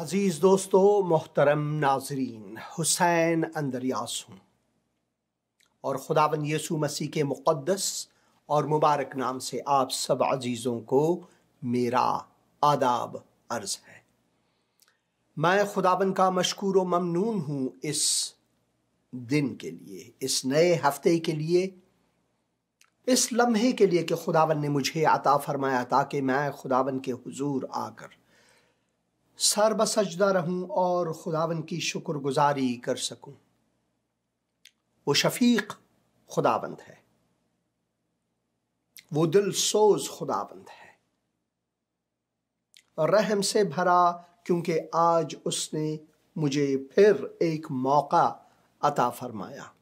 अजीज़ दोस्तों, मोहतरम नाजरीन, हुसैन अंदरियास हूँ और खुदावंद यीशु मसीह के मुक़द्दस और मुबारक नाम से आप सब अजीज़ों को मेरा आदाब अर्ज़ है। मैं खुदावंद का मशकूर व ममनून हूँ इस दिन के लिए, इस नए हफ्ते के लिए, इस लम्हे के लिए कि खुदावंद ने मुझे अता फरमाया ताकि मैं खुदावंद के हुजूर आकर सर बसजदा रहूं और खुदावंद की शुक्रगुजारी कर सकूं। वो शफीक खुदावंद है, वो दिल सोज खुदावंद है, रहम से भरा, क्योंकि आज उसने मुझे फिर एक मौका अता फरमाया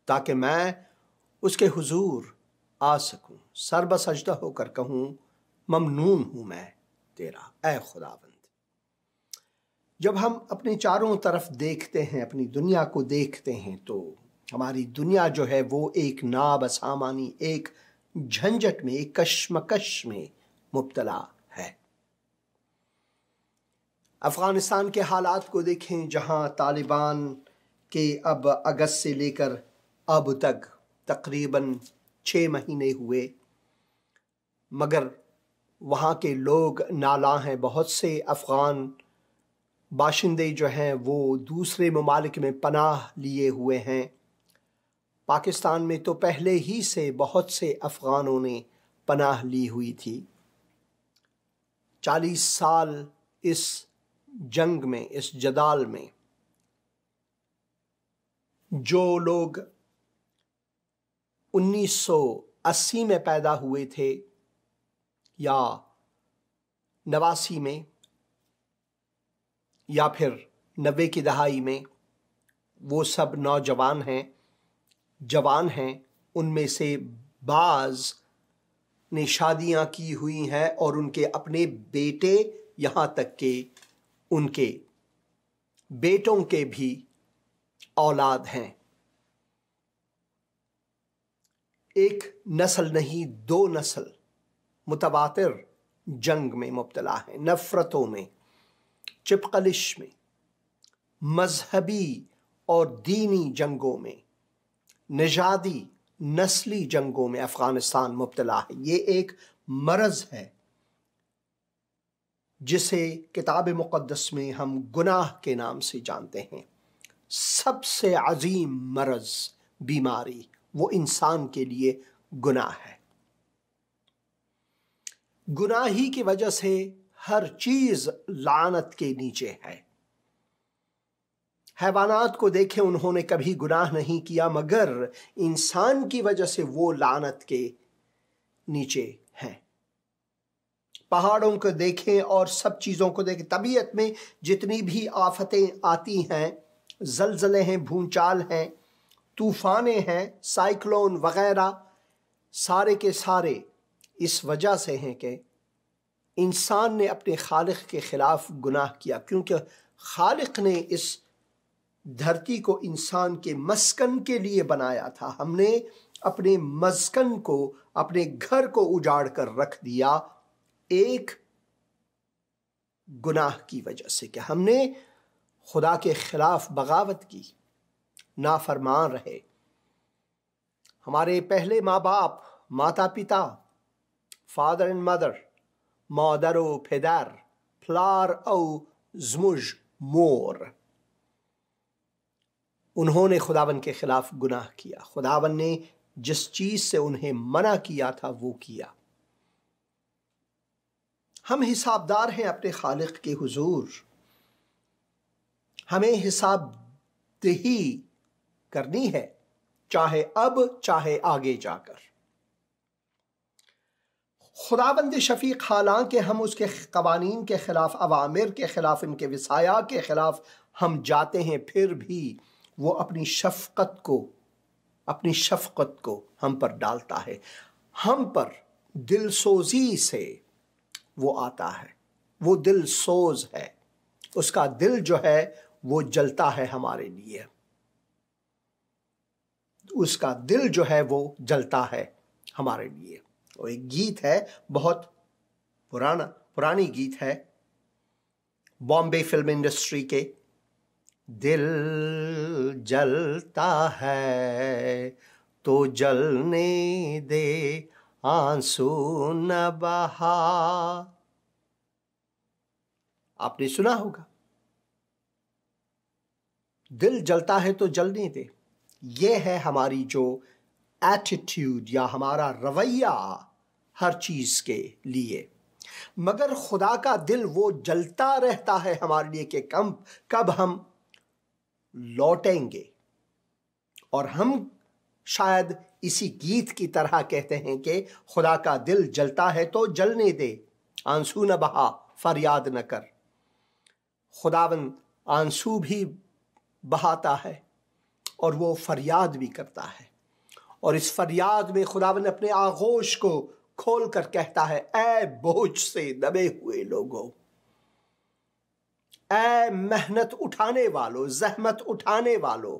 ताकि मैं उसके हुजूर आ सकूं, सर बसजदा होकर कहूं, ममनून हूं मैं तेरा ऐ खुदावंद। जब हम अपने चारों तरफ देखते हैं, अपनी दुनिया को देखते हैं, तो हमारी दुनिया जो है वो एक नाबसामानी, एक झंझट में, एक कश्मकश में मुब्तला है। अफगानिस्तान के हालात को देखें, जहां तालिबान के अब अगस्त से लेकर अब तक तकरीबन 6 महीने हुए, मगर वहाँ के लोग नाला हैं। बहुत से अफ़गान बाशिंदे जो हैं वो दूसरे ममालिक में पनाह लिए हुए हैं। पाकिस्तान में तो पहले ही से बहुत से अफ़गानों ने पनाह ली हुई थी। 40 साल इस जंग में, इस जदाल में, जो लोग 1980 में पैदा हुए थे या 89 में या फिर 90 की दहाई में, वो सब नौजवान हैं, जवान हैं। उनमें से बाज़ ने शादियां की हुई हैं और उनके अपने बेटे, यहाँ तक कि उनके बेटों के भी औलाद हैं। एक नस्ल नहीं, 2 नस्ल मुतवातिर जंग में मुब्तला है, नफरतों में, चिपकलिश में, मजहबी और दीनी जंगों में, निजादी नस्ली जंगों में अफगानिस्तान मुब्तला है। ये एक मरज है जिसे किताब मुक़द्दस में हम गुनाह के नाम से जानते हैं। सबसे अजीम मरज, बीमारी, वो इंसान के लिए गुनाह है। गुनाह ही की वजह से हर चीज लानत के नीचे है। हैवानात को देखें, उन्होंने कभी गुनाह नहीं किया, मगर इंसान की वजह से वो लानत के नीचे हैं। पहाड़ों को देखें और सब चीज़ों को देखें, तबीयत में जितनी भी आफतें आती हैं, जलजले हैं, भूचाल हैं, तूफानें हैं, साइक्लोन वगैरह, सारे के सारे इस वजह से हैं कि इंसान ने अपने खालिक के ख़िलाफ़ गुनाह किया, क्योंकि खालिक ने इस धरती को इंसान के मस्कन के लिए बनाया था। हमने अपने मस्कन को, अपने घर को उजाड़ कर रख दिया एक गुनाह की वजह से, कि हमने खुदा के ख़िलाफ़ बगावत की, नाफरमान रहे। हमारे पहले माँ बाप, माता पिता, फादर एंड मदर, मादर व पेदर, फ्लार औ ज़मुज मोर, उन्होंने खुदावन के खिलाफ गुनाह किया। खुदावन ने जिस चीज से उन्हें मना किया था वो किया। हम हिसाबदार हैं अपने खालिक के हुजूर। हमें हिसाब दही करनी है, चाहे अब चाहे आगे जाकर। खुदाबंद शफीक, हालांकि हम उसके कवानीन के खिलाफ, अवामिर के खिलाफ, इनके विसाया के खिलाफ हम जाते हैं, फिर भी वो अपनी शफकत को हम पर डालता है। हम पर दिलसोजी से वो आता है। वो दिल सोज है, उसका दिल जो है वो जलता है हमारे लिए। उसका दिल जो है वो जलता है हमारे लिए। वो एक गीत है, बहुत पुरानी गीत है, बॉम्बे फिल्म इंडस्ट्री के। दिल जलता है तो जलने दे, आंसू न बहा। आपने सुना होगा, दिल जलता है तो जलने दे। यह है हमारी जो एटीट्यूड या हमारा रवैया हर चीज के लिए। मगर खुदा का दिल वो जलता रहता है हमारे लिए कि कब हम लौटेंगे। और हम शायद इसी गीत की तरह कहते हैं कि खुदा का दिल जलता है तो जलने दे, आंसू न बहा, फरियाद न कर। खुदावन आंसू भी बहाता है और वो फरियाद भी करता है। और इस फरियाद में खुदावन अपने आगोश को खोल कर कहता है, ऐ बोझ से दबे हुए लोगों, ऐ मेहनत उठाने वालों, जहमत उठाने वालों,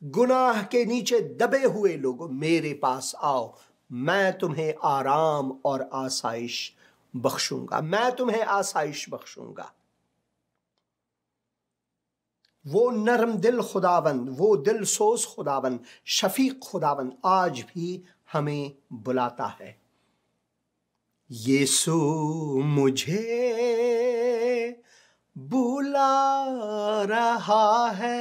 गुनाह के नीचे दबे हुए लोगों, मेरे पास आओ, मैं तुम्हें आराम और आसाइश बख्शूंगा, मैं तुम्हें आसाइश बख्शूंगा। वो नरम दिल खुदावंद, वो दिल सोज खुदावंद, शफीक खुदावंद आज भी हमें बुलाता है। यीशु मुझे बुला रहा है,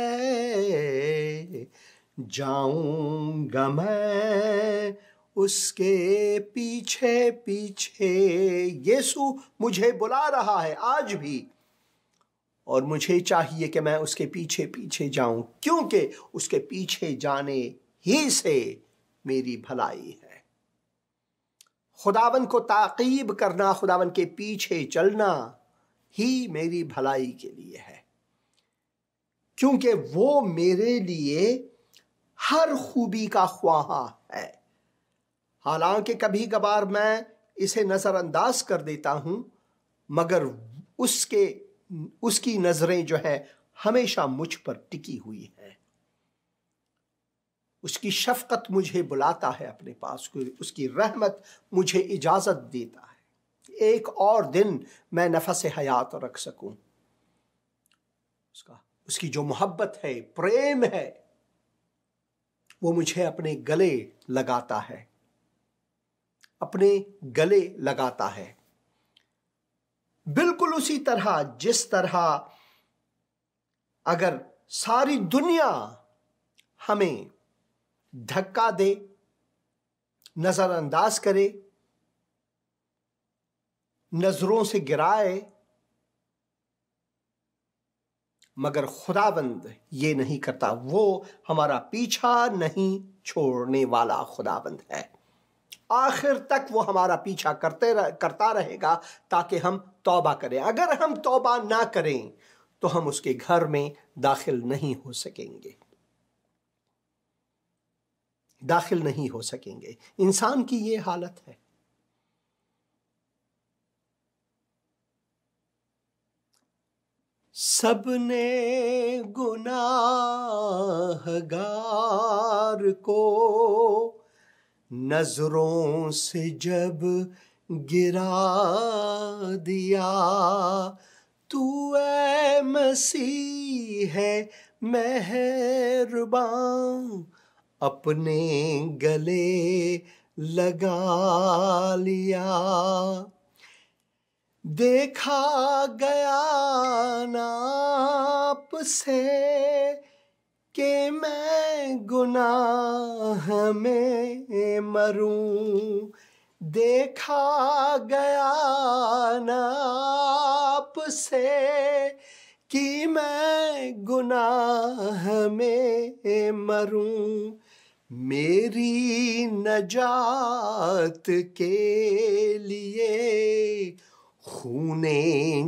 जाऊंगा मैं उसके पीछे पीछे। यीशु मुझे बुला रहा है आज भी, और मुझे चाहिए कि मैं उसके पीछे पीछे जाऊं, क्योंकि उसके पीछे जाने ही से मेरी भलाई है। खुदावन को ताकीब करना, खुदावन के पीछे चलना ही मेरी भलाई के लिए है, क्योंकि वो मेरे लिए हर खूबी का ख्वाहा है। हालांकि कभी कभार मैं इसे नजरअंदाज कर देता हूं, मगर उसकी नजरें जो है हमेशा मुझ पर टिकी हुई है। उसकी शफकत मुझे बुलाता है अपने पास, उसकी रहमत मुझे इजाजत देता है एक और दिन मैं नफस हयात रख सकूं। उसकी जो मोहब्बत है, प्रेम है, वो मुझे अपने गले लगाता है, अपने गले लगाता है। बिल्कुल उसी तरह जिस तरह अगर सारी दुनिया हमें धक्का दे, नजरअंदाज करे, नजरों से गिराए, मगर खुदाबंद ये नहीं करता। वो हमारा पीछा नहीं छोड़ने वाला खुदाबंद है। आखिर तक वो हमारा पीछा करता रहेगा ताकि हम तौबा करें। अगर हम तौबा ना करें तो हम उसके घर में दाखिल नहीं हो सकेंगे, दाखिल नहीं हो सकेंगे। इंसान की ये हालत है। सबने गुनाहगार को नजरों से जब गिरा दिया, तू ऐ मसीह है मेहरबान, अपने गले लगा लिया। देखा गया नाप से कि मैं गुनाह में मरूं, देखा गया नाप से कि मैं गुनाह में मरूं। मेरी नजात के लिए खूने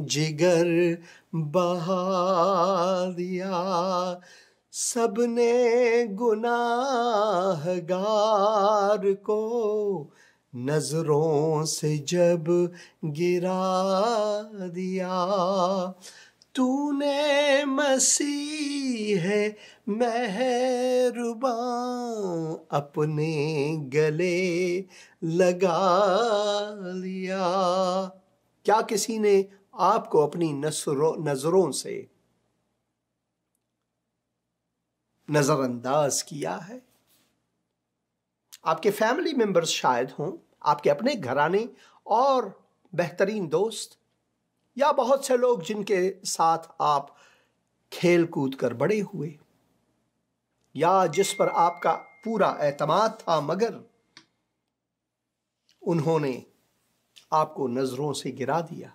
जिगर बहा दिया। सबने गुनाहगार को नजरों से जब गिरा दिया, तूने मसीह है मेहरबान, अपने गले लगा लिया। क्या किसी ने आपको अपनी नजरों से नजरअंदाज किया है। आपके फैमिली मेंबर्स शायद हों, आपके अपने घराने और बेहतरीन दोस्त, या बहुत से लोग जिनके साथ आप खेल कूद कर बड़े हुए, या जिस पर आपका पूरा एतमाद था, मगर उन्होंने आपको नजरों से गिरा दिया।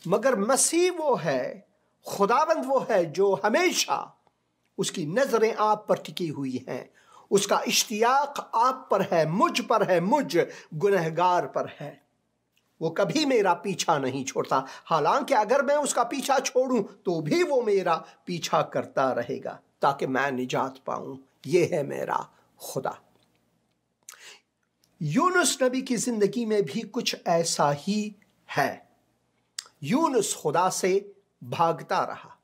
मगर मसीह वो है, खुदावंद वो है जो हमेशा उसकी नजरें आप पर टिकी हुई हैं, उसका इश्तियाक आप पर है, मुझ पर है, मुझ गुनहगार पर है। वो कभी मेरा पीछा नहीं छोड़ता, हालांकि अगर मैं उसका पीछा छोड़ूं तो भी वो मेरा पीछा करता रहेगा ताकि मैं निजात पाऊं। ये है मेरा खुदा। यूनुस नबी की जिंदगी में भी कुछ ऐसा ही है। यूनुस खुदा से भागता रहा।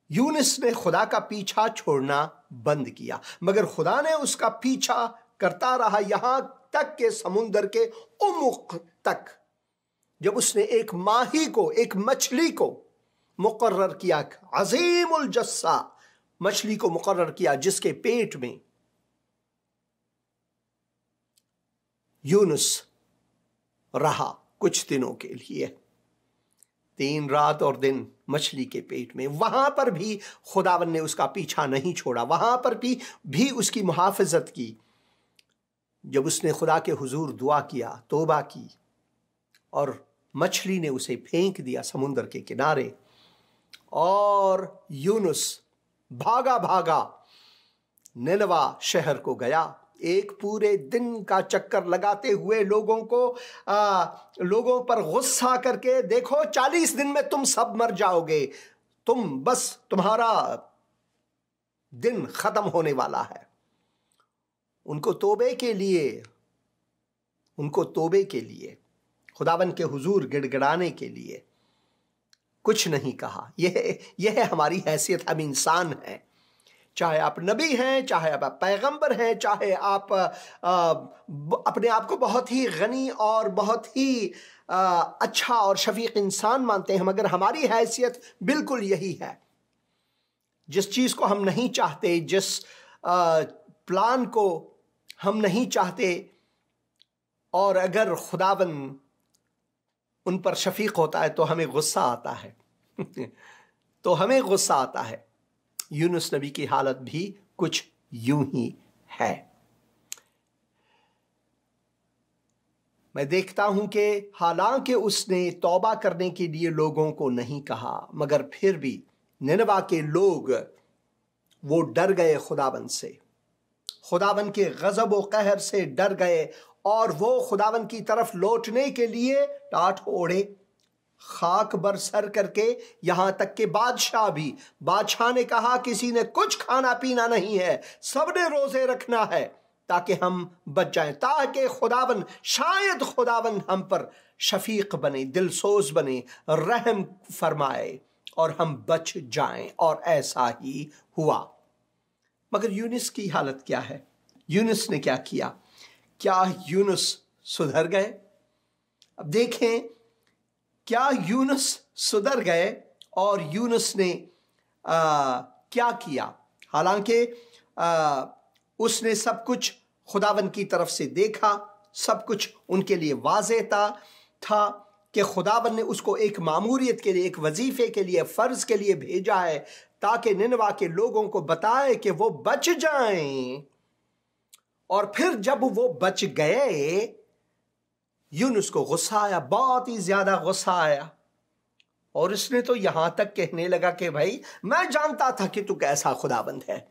यूनुस ने खुदा का पीछा छोड़ना बंद किया, मगर खुदा ने उसका पीछा करता रहा यहां तक के समुंदर के उमुक तक, जब उसने एक माही को, एक मछली को मुकर्रर किया, अजीमुल जस्सा मछली को मुकर्रर किया, जिसके पेट में यूनुस रहा कुछ दिनों के लिए, 3 रात और दिन मछली के पेट में। वहां पर भी खुदावन ने उसका पीछा नहीं छोड़ा, वहां पर भी उसकी मुहाफिजत की। जब उसने खुदा के हुजूर दुआ किया, तौबा की, और मछली ने उसे फेंक दिया समुंदर के किनारे, और यूनुस भागा भागा निनवा शहर को गया, एक पूरे दिन का चक्कर लगाते हुए लोगों पर गुस्सा करके, देखो 40 दिन में तुम सब मर जाओगे, तुम्हारा दिन खत्म होने वाला है। उनको तौबे के लिए खुदावन के हुजूर गिड़गिड़ाने के लिए कुछ नहीं कहा। यह हमारी हैसियत, हम इंसान हैं, चाहे आप नबी हैं, चाहे आप पैगंबर हैं, चाहे आप अपने आप को बहुत ही गनी और बहुत ही अच्छा और शफीक इंसान मानते हैं, मगर हमारी हैसियत बिल्कुल यही है। जिस चीज को हम नहीं चाहते, जिस प्लान को हम नहीं चाहते, और अगर खुदावन उन पर शफीक होता है तो हमें गुस्सा आता है तो हमें गुस्सा आता है। यूनुस नबी की हालत भी कुछ यूं ही है। मैं देखता हूं कि हालांकि उसने तौबा करने के लिए लोगों को नहीं कहा, मगर फिर भी निनवा के लोग वो डर गए खुदावन से, खुदावन के गजब व कहर से डर गए, और वो खुदावन की तरफ लौटने के लिए टाट ओढ़े, खाक बरसर करके, यहां तक कि बादशाह ने कहा किसी ने कुछ खाना पीना नहीं है, सबने रोजे रखना है ताकि हम बच जाएं, ताकि शायद खुदावन हम पर शफीक बने, दिलसोज बने, रहम फरमाए और हम बच जाएं। और ऐसा ही हुआ। मगर यूनुस की हालत क्या है? यूनुस ने क्या किया? क्या यूनुस सुधर गए? अब देखें, क्या यूनुस सुधर गए और यूनुस ने क्या किया? हालांकि उसने सब कुछ खुदावन की तरफ से देखा, सब कुछ उनके लिए वाज़ेह था कि खुदावन ने उसको एक मामूरियत के लिए, एक वजीफे के लिए, फर्ज के लिए भेजा है, ताकि निनवा के लोगों को बताए कि वो बच जाएं। और फिर जब वो बच गए, यूनुस को गुस्सा आया, बहुत ही ज्यादा गुस्सा आया, और इसने तो यहां तक कहने लगा कि भाई, मैं जानता था कि तू कैसा खुदाबंद है,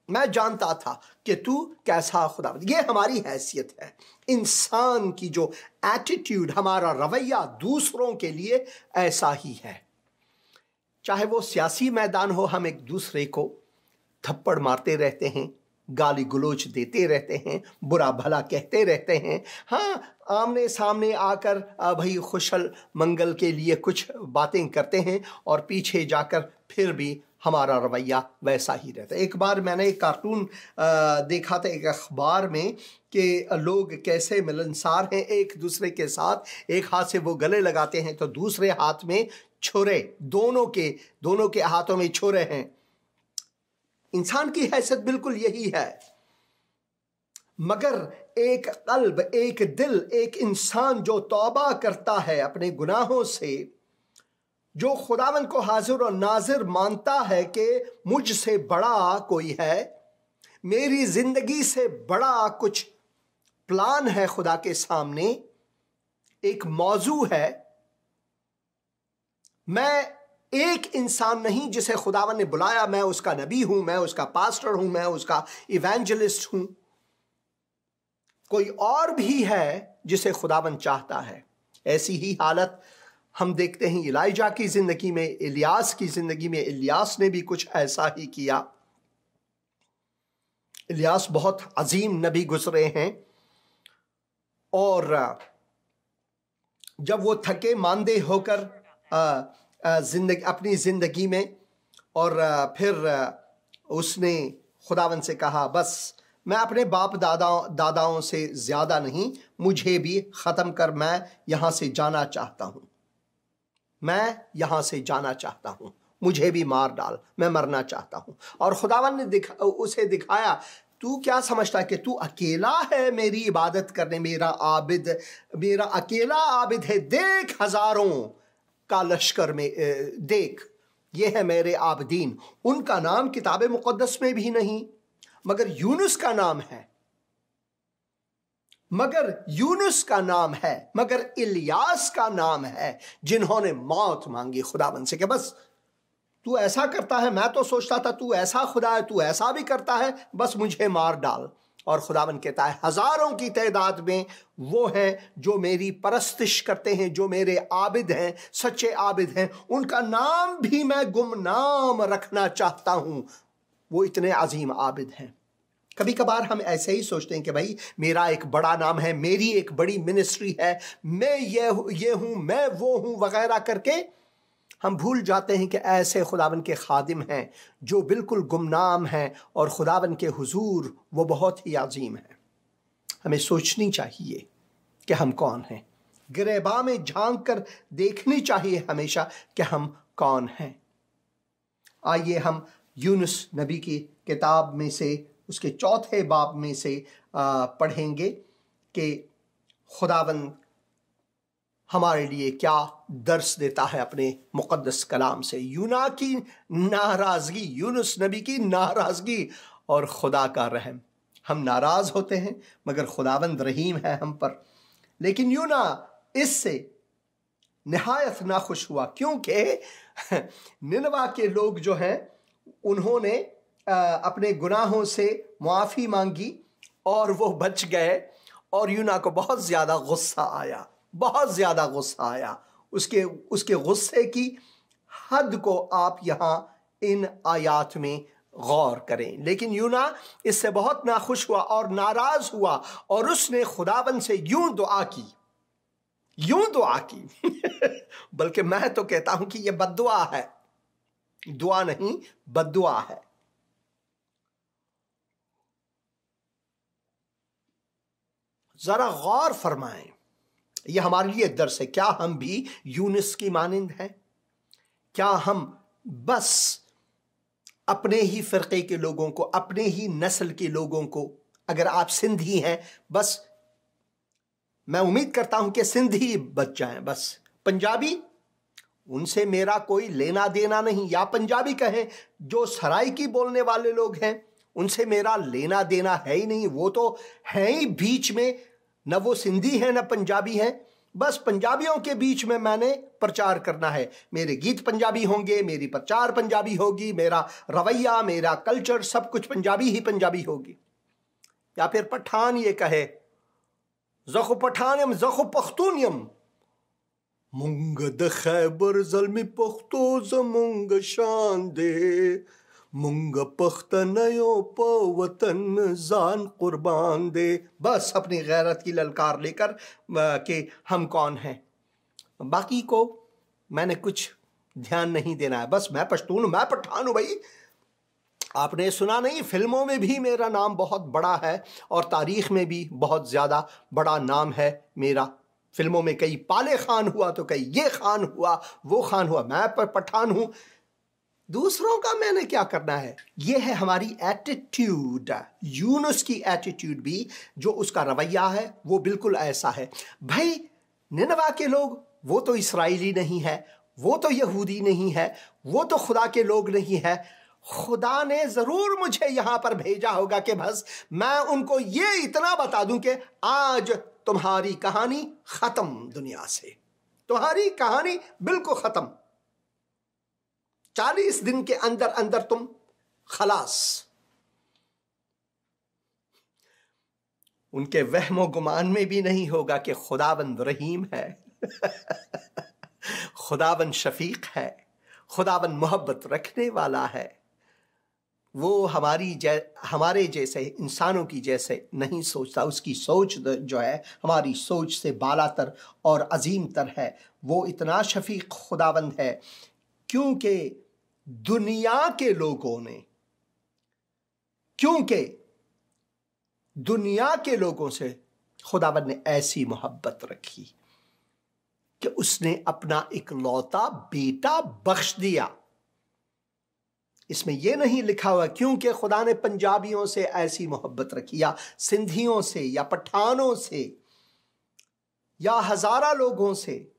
मैं जानता था कि तू कैसा खुदाबंद। ये हमारी हैसियत है, इंसान की जो एटीट्यूड, हमारा रवैया दूसरों के लिए ऐसा ही है। चाहे वो सियासी मैदान हो, हम एक दूसरे को थप्पड़ मारते रहते हैं, गाली गलोच देते रहते हैं, बुरा भला कहते रहते हैं। हाँ, आमने सामने आकर भाई खुशल मंगल के लिए कुछ बातें करते हैं, और पीछे जाकर फिर भी हमारा रवैया वैसा ही रहता है। एक बार मैंने एक कार्टून देखा था एक अखबार में कि लोग कैसे मिलनसार हैं एक दूसरे के साथ, एक हाथ से वो गले लगाते हैं तो दूसरे हाथ में छुरे, दोनों के हाथों में छुरे हैं। इंसान की हैसियत बिल्कुल यही है, मगर एक कल्ब, एक दिल, एक इंसान जो तौबा करता है अपने गुनाहों से, जो खुदावन को हाजिर और नाजिर मानता है कि मुझसे बड़ा कोई है, मेरी जिंदगी से बड़ा कुछ प्लान है खुदा के सामने, एक मौजू है। मैं एक इंसान नहीं जिसे खुदावन ने बुलाया, मैं उसका नबी हूं, मैं उसका पास्टर हूं, मैं उसका इवेंजलिस्ट हूं। कोई और भी है जिसे खुदावन चाहता है। ऐसी ही हालत हम देखते हैं इलाइजा की जिंदगी में, इलियास की जिंदगी में। इलियास ने भी कुछ ऐसा ही किया। इलियास बहुत अजीम नबी गुजरे हैं, और जब वो थके मांदे होकर अपनी जिंदगी में, और फिर उसने खुदावन से कहा, बस मैं अपने बाप दादाओं से ज्यादा नहीं, मुझे भी खत्म कर, मैं यहां से जाना चाहता हूं, मैं यहां से जाना चाहता हूं, मुझे भी मार डाल, मैं मरना चाहता हूं। और खुदावन ने उसे दिखाया, तू क्या समझता है कि तू अकेला है मेरी इबादत करने, मेरा आबिद, मेरा अकेला आबिद है, देख हजारों का लश्कर में, देख ये है मेरे आबिदीन। उनका नाम किताब मुकद्दस में भी नहीं, मगर यूनुस का नाम है, मगर इलियास का नाम है, जिन्होंने मौत मांगी खुदावन से कि बस तू ऐसा करता है, मैं तो सोचता था तू ऐसा खुदा है, तू ऐसा भी करता है, बस मुझे मार डाल। और खुदावन कहता है, हजारों की तादाद में वो हैं जो मेरी परस्तिश करते हैं, जो मेरे आबिद हैं, सच्चे आबिद हैं, उनका नाम भी मैं गुमनाम रखना चाहता हूं। वो इतने अजीम आबिद हैं। कभी कभार हम ऐसे ही सोचते हैं कि भाई मेरा एक बड़ा नाम है, मेरी एक बड़ी मिनिस्ट्री है, मैं ये हूं, मैं वो हूं वगैरह करके हम भूल जाते हैं कि ऐसे खुदावन के खादिम हैं जो बिल्कुल गुमनाम हैं, और खुदावन के हुजूर वो बहुत ही अजीम है। हमें सोचनी चाहिए कि हम कौन हैं, गिरेबा में झांक कर देखनी चाहिए हमेशा कि हम कौन हैं। आइए हम यूनुस नबी की किताब में से उसके 4 बाब में से पढ़ेंगे कि खुदावन हमारे लिए क्या दर्स देता है अपने मुकद्दस कलाम से। यूना की नाराजगी, यूनुस नबी की नाराजगी और खुदा का रहम। हम नाराज होते हैं मगर खुदावंद रहीम है हम पर। लेकिन यूना इससे निहायत नाखुश हुआ, क्योंकि निनवा के लोग जो हैं उन्होंने अपने गुनाहों से मुआफ़ी मांगी और वो बच गए, और यूना को बहुत ज़्यादा गुस्सा आया, बहुत ज़्यादा गुस्सा आया। उसके गुस्से की हद को आप यहाँ इन आयात में गौर करें। लेकिन यूना इससे बहुत नाखुश हुआ और नाराज़ हुआ, और उसने खुदावन से यूं दुआ की बल्कि मैं तो कहता हूं कि यह बद्दुआ है, दुआ नहीं बद्दुआ है। जरा गौर फरमाएं, यह हमारे लिए दर्स है। क्या हम भी यूनुस की मानिंद हैं? क्या हम बस अपने ही फिरके के लोगों को, अपने ही नस्ल के लोगों को, अगर आप सिंधी हैं, बस मैं उम्मीद करता हूं कि सिंधी बच जाएं, बस पंजाबी उनसे मेरा कोई लेना देना नहीं, या पंजाबी कहें जो सराइकी बोलने वाले लोग हैं उनसे मेरा लेना देना है ही नहीं। वो तो है ही बीच में, न वो सिंधी है न पंजाबी है। बस पंजाबियों के बीच में मैंने प्रचार करना है, मेरे गीत पंजाबी होंगे, मेरी प्रचार पंजाबी होगी, मेरा रवैया, मेरा कल्चर, सब कुछ पंजाबी ही पंजाबी होगी। या फिर पठान ये कहे, ज़ख़ु पठानयम ज़ख़ु पख्तूनियम, मुंग द खैबर ज़ल्मी पख्तो ज़मुंग शान दे, मुंग पख्तनयो प वतन जान कुर्बान दे। बस अपनी गैरत की ललकार लेकर कि हम कौन हैं। बाकी को मैंने कुछ ध्यान नहीं देना है। बस मैं पश्तून हूं, मैं पठान हूं। भाई आपने सुना नहीं, फिल्मों में भी मेरा नाम बहुत बड़ा है और तारीख में भी बहुत ज्यादा बड़ा नाम है मेरा। फिल्मों में कई पाले खान हुआ तो कई ये खान हुआ, वो खान हुआ, मैं पर पठान हूं। दूसरों का मैंने क्या करना है? ये है हमारी एटीट्यूड। यूनुस की एटीट्यूड भी, जो उसका रवैया है वो बिल्कुल ऐसा है। भाई निनवा के लोग वो तो इस्राएली नहीं है, वो तो यहूदी नहीं है, वो तो खुदा के लोग नहीं है। खुदा ने जरूर मुझे यहां पर भेजा होगा कि बस मैं उनको ये इतना बता दूं कि आज तुम्हारी कहानी खत्म, दुनिया से तुम्हारी कहानी बिल्कुल खत्म, 40 दिन के अंदर अंदर तुम खलास। उनके वहमो गुमान में भी नहीं होगा कि खुदाबंद रहीम है, खुदाबंद शफीक है, खुदाबंद मोहब्बत रखने वाला है। वो हमारे जैसे इंसानों की जैसे नहीं सोचता। उसकी सोच जो है हमारी सोच से बालातर और अजीम तर है। वो इतना शफीक खुदाबंद है क्योंकि दुनिया के लोगों से खुदाबंद ने ऐसी मोहब्बत रखी कि उसने अपना इकलौता बेटा बख्श दिया। इसमें यह नहीं लिखा हुआ क्योंकि खुदा ने पंजाबियों से ऐसी मोहब्बत रखी, या सिंधियों से, या पठानों से, या हजारा लोगों से,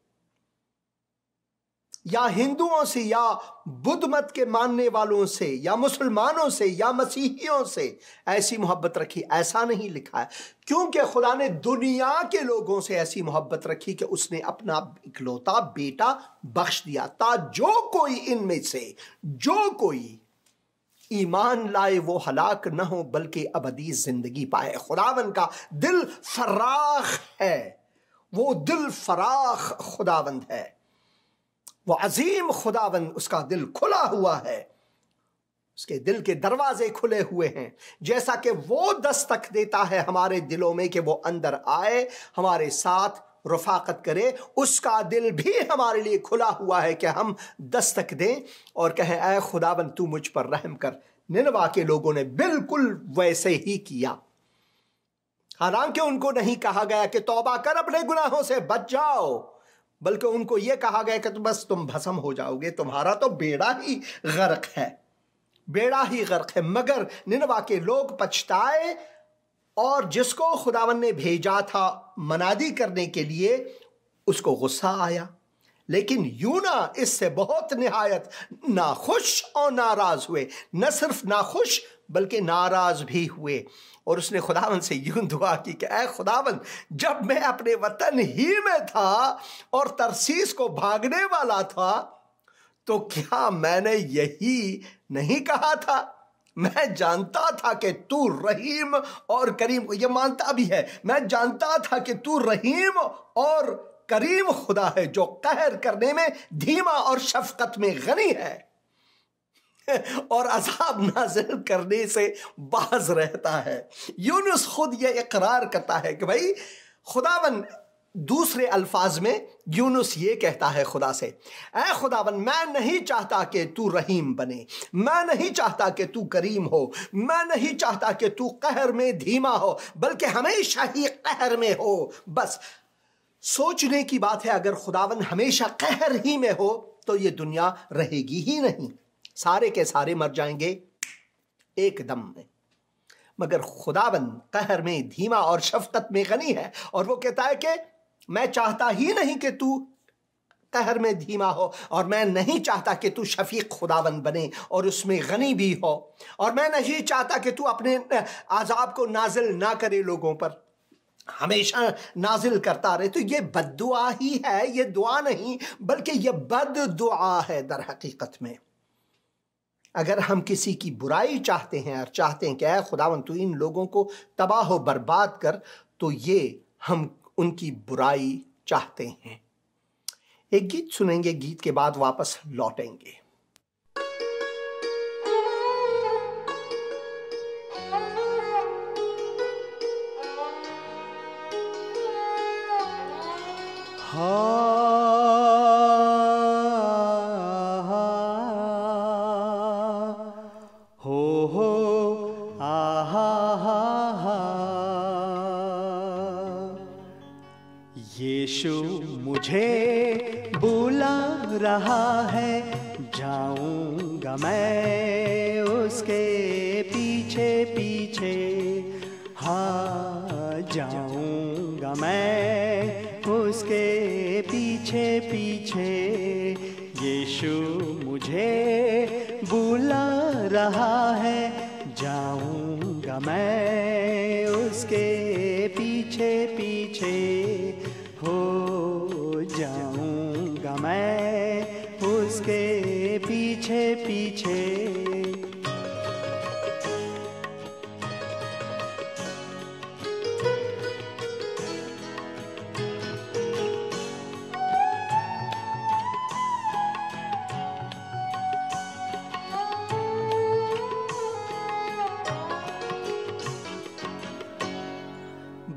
या हिंदुओं से, या बुद्ध मत के मानने वालों से, या मुसलमानों से, या मसीहियों से ऐसी मोहब्बत रखी। ऐसा नहीं लिखा है, क्योंकि खुदा ने दुनिया के लोगों से ऐसी मोहब्बत रखी कि उसने अपना इकलौता बेटा बख्श दिया, ता जो कोई इनमें से जो कोई ईमान लाए वो हलाक न हो बल्कि अबदी जिंदगी पाए। खुदावन का दिल फराख है, वो दिल फराख खुदावंद है, वो अजीम खुदावंद, उसका दिल खुला हुआ है, उसके दिल के दरवाजे खुले हुए हैं। जैसा कि वो दस्तक देता है हमारे दिलों में कि वो अंदर आए, हमारे साथ रफाकत करे, उसका दिल भी हमारे लिए खुला हुआ है कि हम दस्तक दें और कहें, ऐ खुदावंद तू मुझ पर रहम कर। निनवा के लोगों ने बिल्कुल वैसे ही किया। हालांकि उनको नहीं कहा गया कि तौबा कर, अपने गुनाहों से बच जाओ, बल्कि उनको यह कहा गया कि बस तुम भस्म हो जाओगे, तुम्हारा तो बेड़ा ही गर्क है, बेड़ा ही गर्क है। मगर निनवा के लोग पछताए और जिसको खुदावन ने भेजा था मनादी करने के लिए उसको गुस्सा आया। लेकिन यूना इससे बहुत निहायत नाखुश और नाराज हुए। न सिर्फ नाखुश बल्कि नाराज भी हुए और उसने खुदावन से यूं दुआ की कि ऐ खुदावन, जब मैं अपने वतन ही में था और तरसीस को भागने वाला था तो क्या मैंने यही नहीं कहा था? मैं जानता था कि तू रहीम और करीम, ये मानता भी है, मैं जानता था कि तू रहीम और करीम खुदा है जो कहर करने में धीमा और शफकत में गनी है और अजाब नाजिल करने से बाज रहता है। यूनुस खुद ये इकरार करता है कि भाई खुदावन, दूसरे अल्फाज में यूनुस ये कहता है खुदा से, ऐ खुदावन, मैं नहीं चाहता कि तू रहीम बने, मैं नहीं चाहता कि तू करीम हो, मैं नहीं चाहता कि तू कहर में धीमा हो, बल्कि हमेशा ही कहर में हो। बस सोचने की बात है, अगर खुदावन हमेशा कहर ही में हो तो ये दुनिया रहेगी ही नहीं, सारे के सारे मर जाएंगे एक दम में। मगर खुदावन कहर में धीमा और शफकत में गनी है और वो कहता है कि मैं चाहता ही नहीं कि तू कहर में धीमा हो और मैं नहीं चाहता कि तू शफीक खुदावन बने और उसमें गनी भी हो, और मैं नहीं चाहता कि तू अपने आजाब को नाजिल ना करे लोगों पर, हमेशा नाजिल करता रहे। तो ये बद्दुआ ही है, ये दुआ नहीं बल्कि ये बद दुआ है दर हकीकत में। अगर हम किसी की बुराई चाहते हैं और चाहते हैं कि ऐ खुदावन तू इन लोगों को तबाह व बर्बाद कर, तो ये हम उनकी बुराई चाहते हैं। एक गीत सुनेंगे, गीत के बाद वापस लौटेंगे। यीशु मुझे बुला रहा है, जाऊंगा मैं उसके पीछे पीछे। हाँ, जाऊंगा मैं उसके पीछे पीछे। यीशु मुझे बुला रहा है, जाऊंगा मैं उसके पीछे पीछे। हो जाऊंगा मैं उसके पीछे पीछे।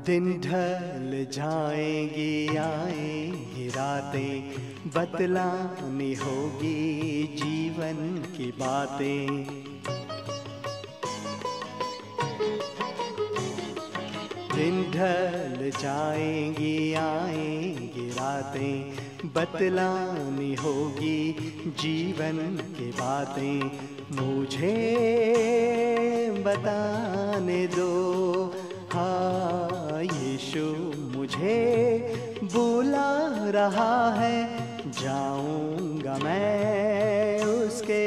दिन ढल जाएंगी, आएंगी रातें, बतलानी होगी जीवन की बातें। दिन ढल जाएंगी, आएंगी रातें, बतलानी होगी जीवन की बातें। मुझे बताने दो, हाँ, यीशु मुझे बुला रहा है, जाऊंगा मैं उसके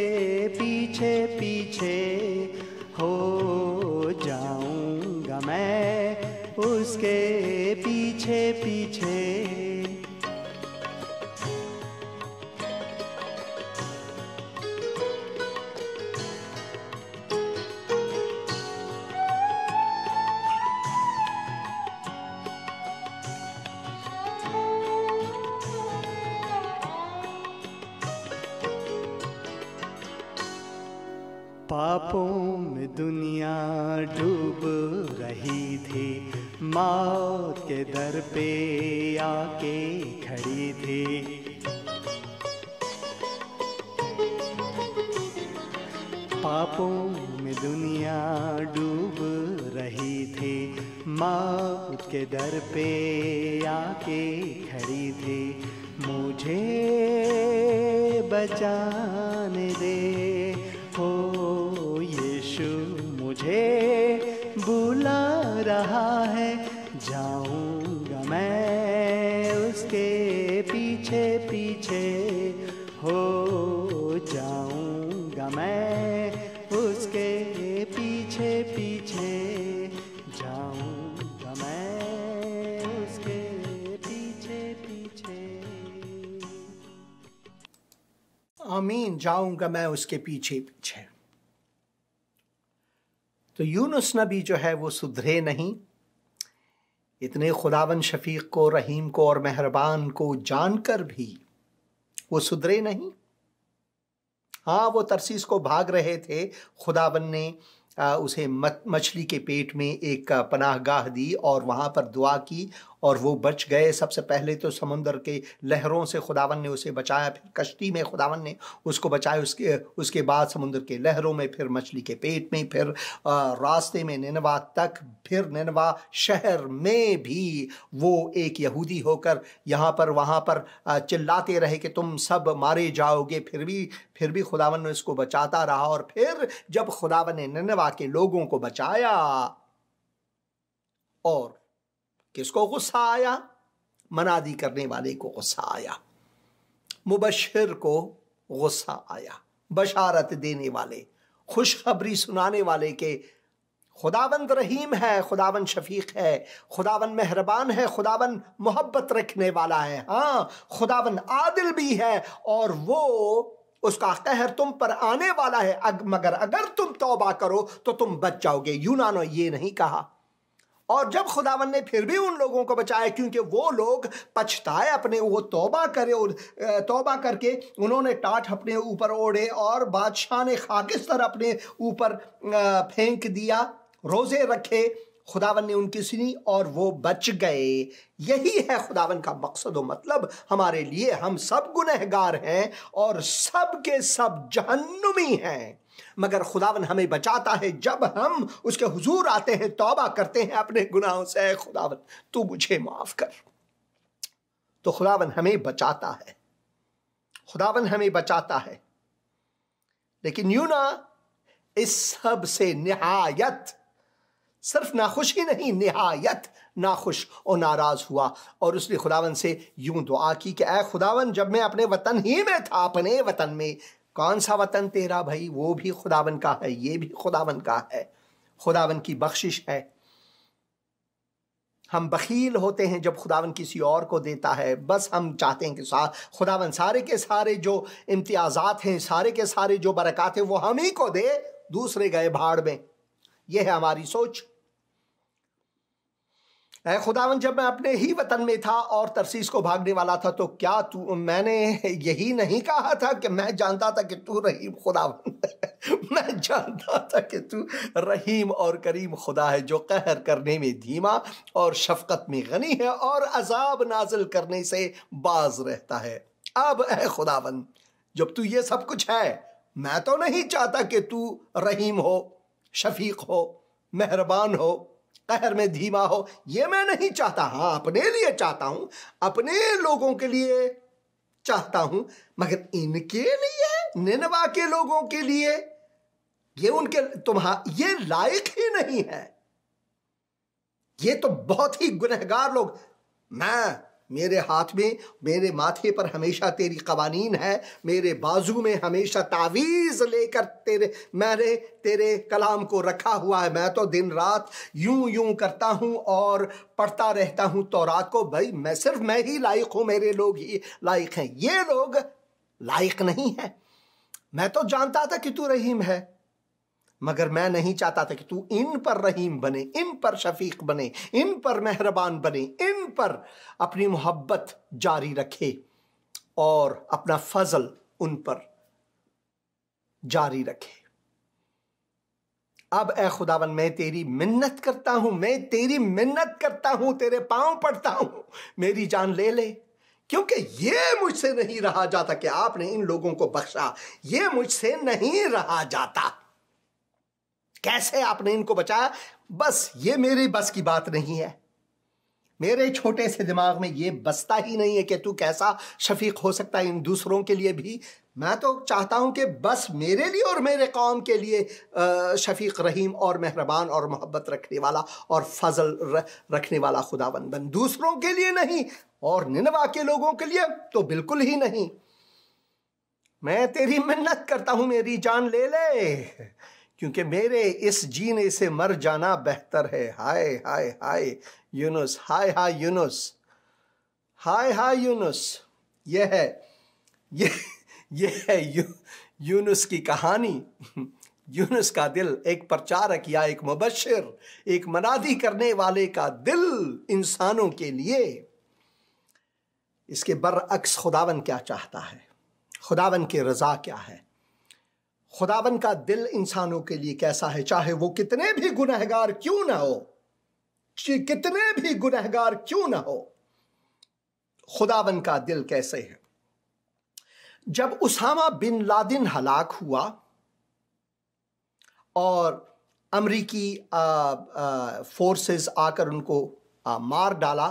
पीछे पीछे। हो जाऊंगा मैं उसके पीछे पीछे। पापों में दुनिया डूब रही थी, मौत के दर पे आके खड़ी थी। पापों में दुनिया डूब रही थी, मौत के दर पे आके खड़ी थी। मुझे बचाने दे, हो यीशु मुझे बुला रहा है, जाऊंगा मैं उसके पीछे पीछे। हो जाऊंगा मैं उसके पीछे पीछे। जाऊंगा मैं उसके पीछे पीछे। आमीन, जाऊंगा मैं उसके पीछे पीछे। तो यूनुस नबी जो है वो सुधरे नहीं। इतने खुदावन शफीक को, रहीम को और मेहरबान को जानकर भी वो सुधरे नहीं। हाँ, वो तरसीस को भाग रहे थे, खुदावन ने उसे मछली के पेट में एक पनाहगाह दी और वहाँ पर दुआ की और वो बच गए। सबसे पहले तो समुंदर के लहरों से खुदावन ने उसे बचाया, फिर कश्ती में खुदावन ने उसको बचाया, उसके बाद समुंदर के लहरों में, फिर मछली के पेट में, फिर रास्ते में निनवा तक, फिर निनवा शहर में भी वो एक यहूदी होकर यहाँ पर वहाँ पर चिल्लाते रहे कि तुम सब मारे जाओगे। फिर भी खुदावन ने उसको बचाता रहा। और फिर जब खुदावन ने निनवा के लोगों को बचाया, और किसको गुस्सा आया? मनादी करने वाले को गुस्सा आया, मुबश्शिर को गुस्सा आया, बशारत देने वाले, खुशखबरी सुनाने वाले के खुदावंद रहीम है, खुदावन शफीक है, खुदावन मेहरबान है, खुदावन मोहब्बत रखने वाला है। हाँ, खुदावन आदिल भी है और वो उसका कहर तुम पर आने वाला है, मगर अगर तुम तौबा करो तो तुम बच जाओगे। यूनानो ये नहीं कहा। और जब खुदावन ने फिर भी उन लोगों को बचाया, क्योंकि वो लोग पछताए अपने, वो तौबा करके उन्होंने टाट अपने ऊपर ओढ़े और बादशाह ने खाकिस्तर अपने ऊपर फेंक दिया, रोजे रखे, खुदावन ने उनकी सुनी और वो बच गए। यही है खुदावन का मकसद और मतलब हमारे लिए। हम सब गुनहगार हैं और सब के सब जहन्नुमी हैं, मगर खुदावन हमें बचाता है जब हम उसके हुजूर आते हैं, तौबा करते हैं अपने गुनाहों से। खुदावन तू मुझे माफ कर, तो खुदावन हमें बचाता है, खुदावन हमें बचाता है। लेकिन यूना इस सब से निहायत, सिर्फ नाखुश ही नहीं, निहायत नाखुश और नाराज हुआ, और उसने खुदावन से यूं दुआ की कि ऐ खुदावन, जब मैं अपने वतन ही में था, अपने वतन में, कौन सा वतन तेरा भाई, वो भी खुदावन का है, ये भी खुदावन का है, खुदावन की बख्शिश है। हम बखील होते हैं जब खुदावन किसी और को देता है, बस हम चाहते हैं कि खुदावन सारे के सारे जो इम्तियाजात हैं, सारे के सारे जो बरकत हैं, वो हम ही को दे, दूसरे गए भाड़ में। यह है हमारी सोच। ऐ खुदावन, जब मैं अपने ही वतन में था और तरसीस को भागने वाला था, तो क्या मैंने यही नहीं कहा था कि मैं जानता था कि तू रहीम खुदावन मैं जानता था कि तू रहीम और करीम खुदा है, जो कहर करने में धीमा और शफकत में गनी है और अजाब नाजिल करने से बाज रहता है। अब ऐ खुदावन, जब तू ये सब कुछ है, मैं तो नहीं चाहता कि तू रहीम हो, शफीक हो, मेहरबान हो, कहर में धीमा हो, ये मैं नहीं चाहता। हाँ, अपने लिए चाहता हूं, अपने लोगों के लिए चाहता हूं, मगर इनके लिए, निनवा के लोगों के लिए, ये उनके ये लायक ही नहीं है। ये तो बहुत ही गुनहगार लोग। मेरे हाथ में, मेरे माथे पर हमेशा तेरी कवानीन है, मेरे बाजू में हमेशा तावीज लेकर मैंने तेरे कलाम को रखा हुआ है। मैं तो दिन रात यूं यूं करता हूं और पढ़ता रहता हूं तौरात को। भाई, मैं ही लायक हूं, मेरे लोग ही लायक हैं, ये लोग लायक नहीं है। मैं तो जानता था कि तू रहीम है, मगर मैं नहीं चाहता था कि तू इन पर रहीम बने, इन पर शफीक बने, इन पर मेहरबान बने, इन पर अपनी मोहब्बत जारी रखे और अपना फजल उन पर जारी रखे। अब ऐ खुदावन, मैं तेरी मिन्नत करता हूं, मैं तेरी मिन्नत करता हूं, तेरे पांव पड़ता हूं, मेरी जान ले ले, क्योंकि ये मुझसे नहीं रहा जाता कि आपने इन लोगों को बख्शा। ये मुझसे नहीं रहा जाता। कैसे आपने इनको बचाया, बस ये मेरी बस की बात नहीं है। मेरे छोटे से दिमाग में ये बसता ही नहीं है कि तू कैसा शफीक हो सकता है इन दूसरों के लिए भी। मैं तो चाहता हूं कि बस मेरे लिए और मेरे कौम के लिए शफीक, रहीम और मेहरबान और मोहब्बत रखने वाला और फजल रखने वाला खुदावन बन, दूसरों के लिए नहीं, और निनवा के लोगों के लिए तो बिल्कुल ही नहीं। मैं तेरी मिन्नत करता हूं, मेरी जान ले ले, क्योंकि मेरे इस जीने से मर जाना बेहतर है। हाय हाय हाय यूनुस, हाय हाय यूनुस, हाय हाय यूनुस। ये है यूनुस की कहानी। यूनुस का दिल, एक प्रचारक या एक मुबश्शिर, एक मनादी करने वाले का दिल इंसानों के लिए। इसके बरअक्स खुदावन क्या चाहता है, खुदावन की रजा क्या है, खुदावन का दिल इंसानों के लिए कैसा है, चाहे वो कितने भी गुनहगार क्यों ना हो, कितने भी गुनहगार क्यों ना हो, खुदावन का दिल कैसे है। जब उसामा बिन लादेन हलाक हुआ और अमरीकी फोर्सेस आकर उनको मार डाला,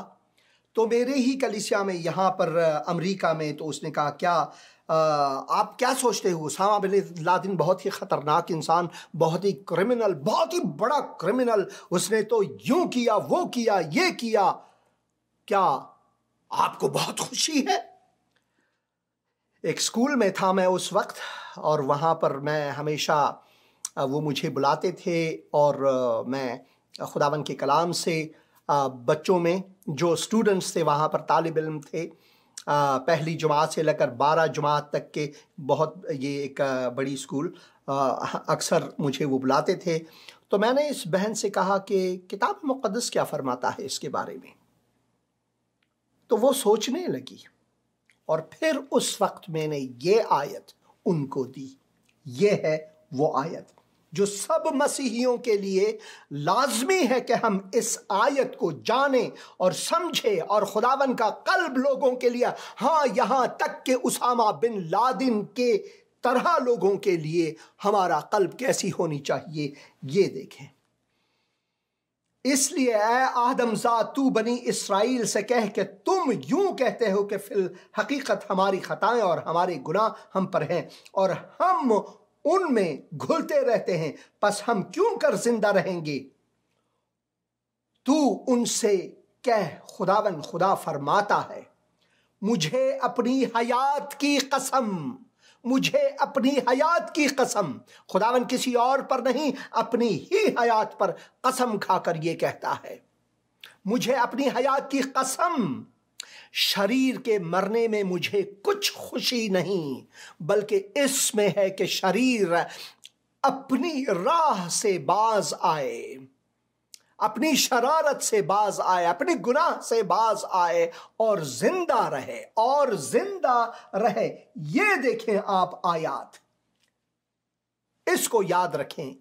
तो मेरे ही कलीसिया में यहाँ पर अमरीका में, तो उसने कहा, क्या आप क्या सोचते हो, उसामा बिन लादेन बहुत ही ख़तरनाक इंसान, बहुत ही क्रिमिनल, बहुत ही बड़ा क्रिमिनल, उसने तो यूं किया, वो किया, ये किया, क्या आपको बहुत खुशी है? एक स्कूल में था मैं उस वक्त, और वहाँ पर मैं हमेशा, वो मुझे बुलाते थे और मैं खुदावन के कलाम से बच्चों में, जो स्टूडेंट्स थे वहाँ पर, तालिब इल्म थे, पहली जमात से लेकर 12 जमात तक के, बहुत, ये एक बड़ी स्कूल, अक्सर मुझे वो बुलाते थे। तो मैंने इस बहन से कहा कि किताब मुक़द्दस क्या फरमाता है इसके बारे में। तो वो सोचने लगी और फिर उस वक्त मैंने ये आयत उनको दी। ये है वो आयत जो सब मसीहियों के लिए लाजमी है कि हम इस आयत को जानें और समझें, और खुदावन का कल्ब लोगों के लिए, हाँ, यहाँ तक कि उसामा बिन लादेन के तरह लोगों के लिए हमारा कल्ब कैसी होनी चाहिए, ये देखें। इसलिए ऐ आदमज़ाद तू बनी इसराइल से कह के तुम यूं कहते हो कि फिल हकीकत हमारी खताएं और हमारे गुनाह हम पर हैं और हम उनमें घुलते रहते हैं, बस हम क्यों कर जिंदा रहेंगे। तू उनसे कह खुदावन खुदा फरमाता है, मुझे अपनी हयात की कसम, मुझे अपनी हयात की कसम, खुदावन किसी और पर नहीं अपनी ही हयात पर कसम खाकर यह कहता है, मुझे अपनी हयात की कसम, शरीर के मरने में मुझे कुछ खुशी नहीं, बल्कि इसमें है कि शरीर अपनी राह से बाज आए, अपनी शरारत से बाज आए, अपनी गुनाह से बाज आए और जिंदा रहे, और जिंदा रहे। ये देखें आप आयात, इसको याद रखें।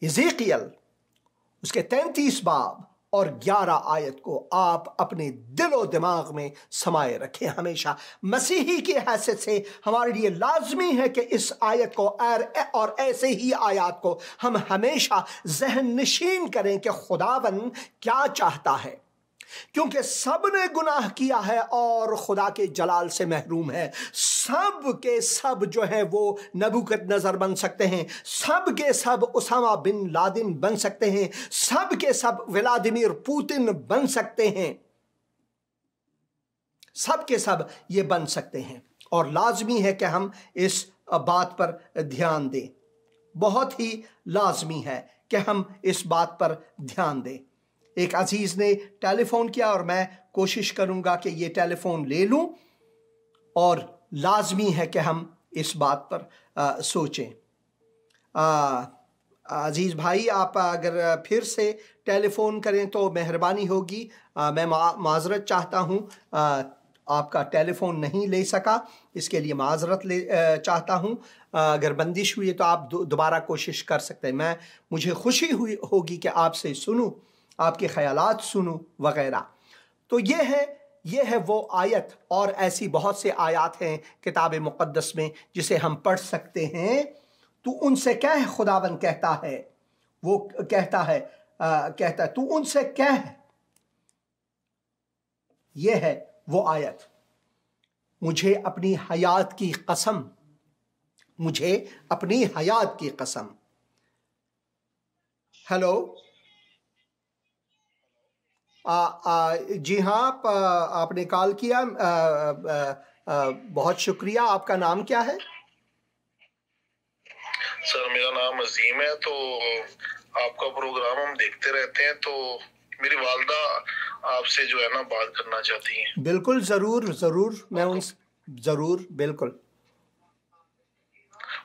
इज़ेकियल उसके 33 बाब और 11 आयत को आप अपने दिलो दिमाग में समाये रखें हमेशा। मसीही की हैसियत से हमारे लिए लाजमी है कि इस आयत को और ऐसे ही आयत को हम हमेशा जहन नशीन करें कि खुदावन क्या चाहता है, क्योंकि सब ने गुनाह किया है और खुदा के जलाल से महरूम है। सब के सब जो है वो नबूकदनजर बन सकते हैं, सब के सब उसामा बिन लादेन बन सकते हैं, सब के सब व्लादिमीर पुतिन बन सकते हैं, सब के सब ये बन सकते हैं। और लाजमी है कि हम इस बात पर ध्यान दें, बहुत ही लाजमी है कि हम इस बात पर ध्यान दें। एक अजीज ने टेलीफोन किया और मैं कोशिश करूंगा कि ये टेलीफोन ले लूं, और लाजमी है कि हम इस बात पर सोचें। अजीज भाई, आप अगर फिर से टेलीफोन करें तो मेहरबानी होगी। मैं माजरत चाहता हूं, आपका टेलीफोन नहीं ले सका, इसके लिए माजरत चाहता हूं। अगर बंदिश हुई तो आप दोबारा कोशिश कर सकते हैं। मुझे खुशी होगी कि आपसे सुनूं, आपके ख्यालात सुनूं वगैरह। तो ये है वो आयत, और ऐसी बहुत से आयत हैं किताब मुक़द्दस में जिसे हम पढ़ सकते हैं। तू उनसे कह, खुदावन कहता है, वो कहता है तू उनसे कह। ये है वो आयत, मुझे अपनी हयात की कसम, मुझे अपनी हयात की कसम। हेलो, जी हाँ, आपने कॉल किया, बहुत शुक्रिया। आपका नाम क्या है? सर मेरा नाम अजीम है। तो आपका प्रोग्राम हम देखते रहते हैं, तो मेरी वालदा आपसे जो है ना बात करना चाहती हैं। बिल्कुल, जरूर जरूर, मैं उनसे जरूर, बिल्कुल।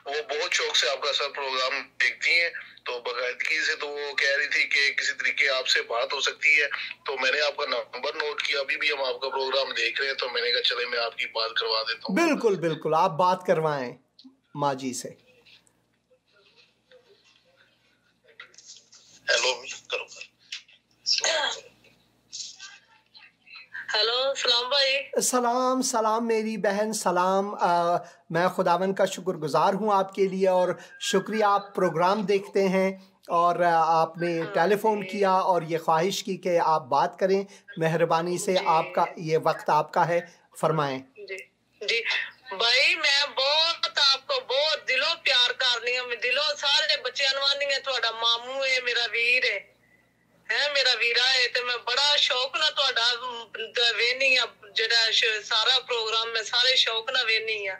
वो बहुत शौक से आपका सर प्रोग्राम देखती हैं, तो बाकायदगी से तो वो कह रही थी कि किसी तरीके आपसे बात हो सकती है। तो मैंने आपका नंबर नोट किया, अभी भी हम आपका प्रोग्राम देख रहे हैं, तो मैंने कहा चले मैं आपकी बात करवा देता हूँ। बिल्कुल बिल्कुल, आप बात करवाएं माँ जी से। हेलो करो। हेलो, सलाम भाई। सलाम सलाम मेरी बहन, सलाम। मैं खुदावन का शुक्रगुजार हूँ आपके लिए, और शुक्रिया, आप प्रोग्राम देखते हैं और आपने टेलीफोन किया और ये ख्वाहिश की कि आप बात करें। मेहरबानी से आपका ये वक्त आपका है, फरमाएं। जी जी भाई, मैं बहुत आपको बहुत दिलों प्यार करनी है, दिलों सारे बच्चे अनवानी है, थोड़ा मामू है, मेरा वीर है मेरा वीरा है। तो मैं बड़ा शौक ना थोड़ा वेनी है, जेड़ा सारा प्रोग्राम में सारे शौक ना वेनी है।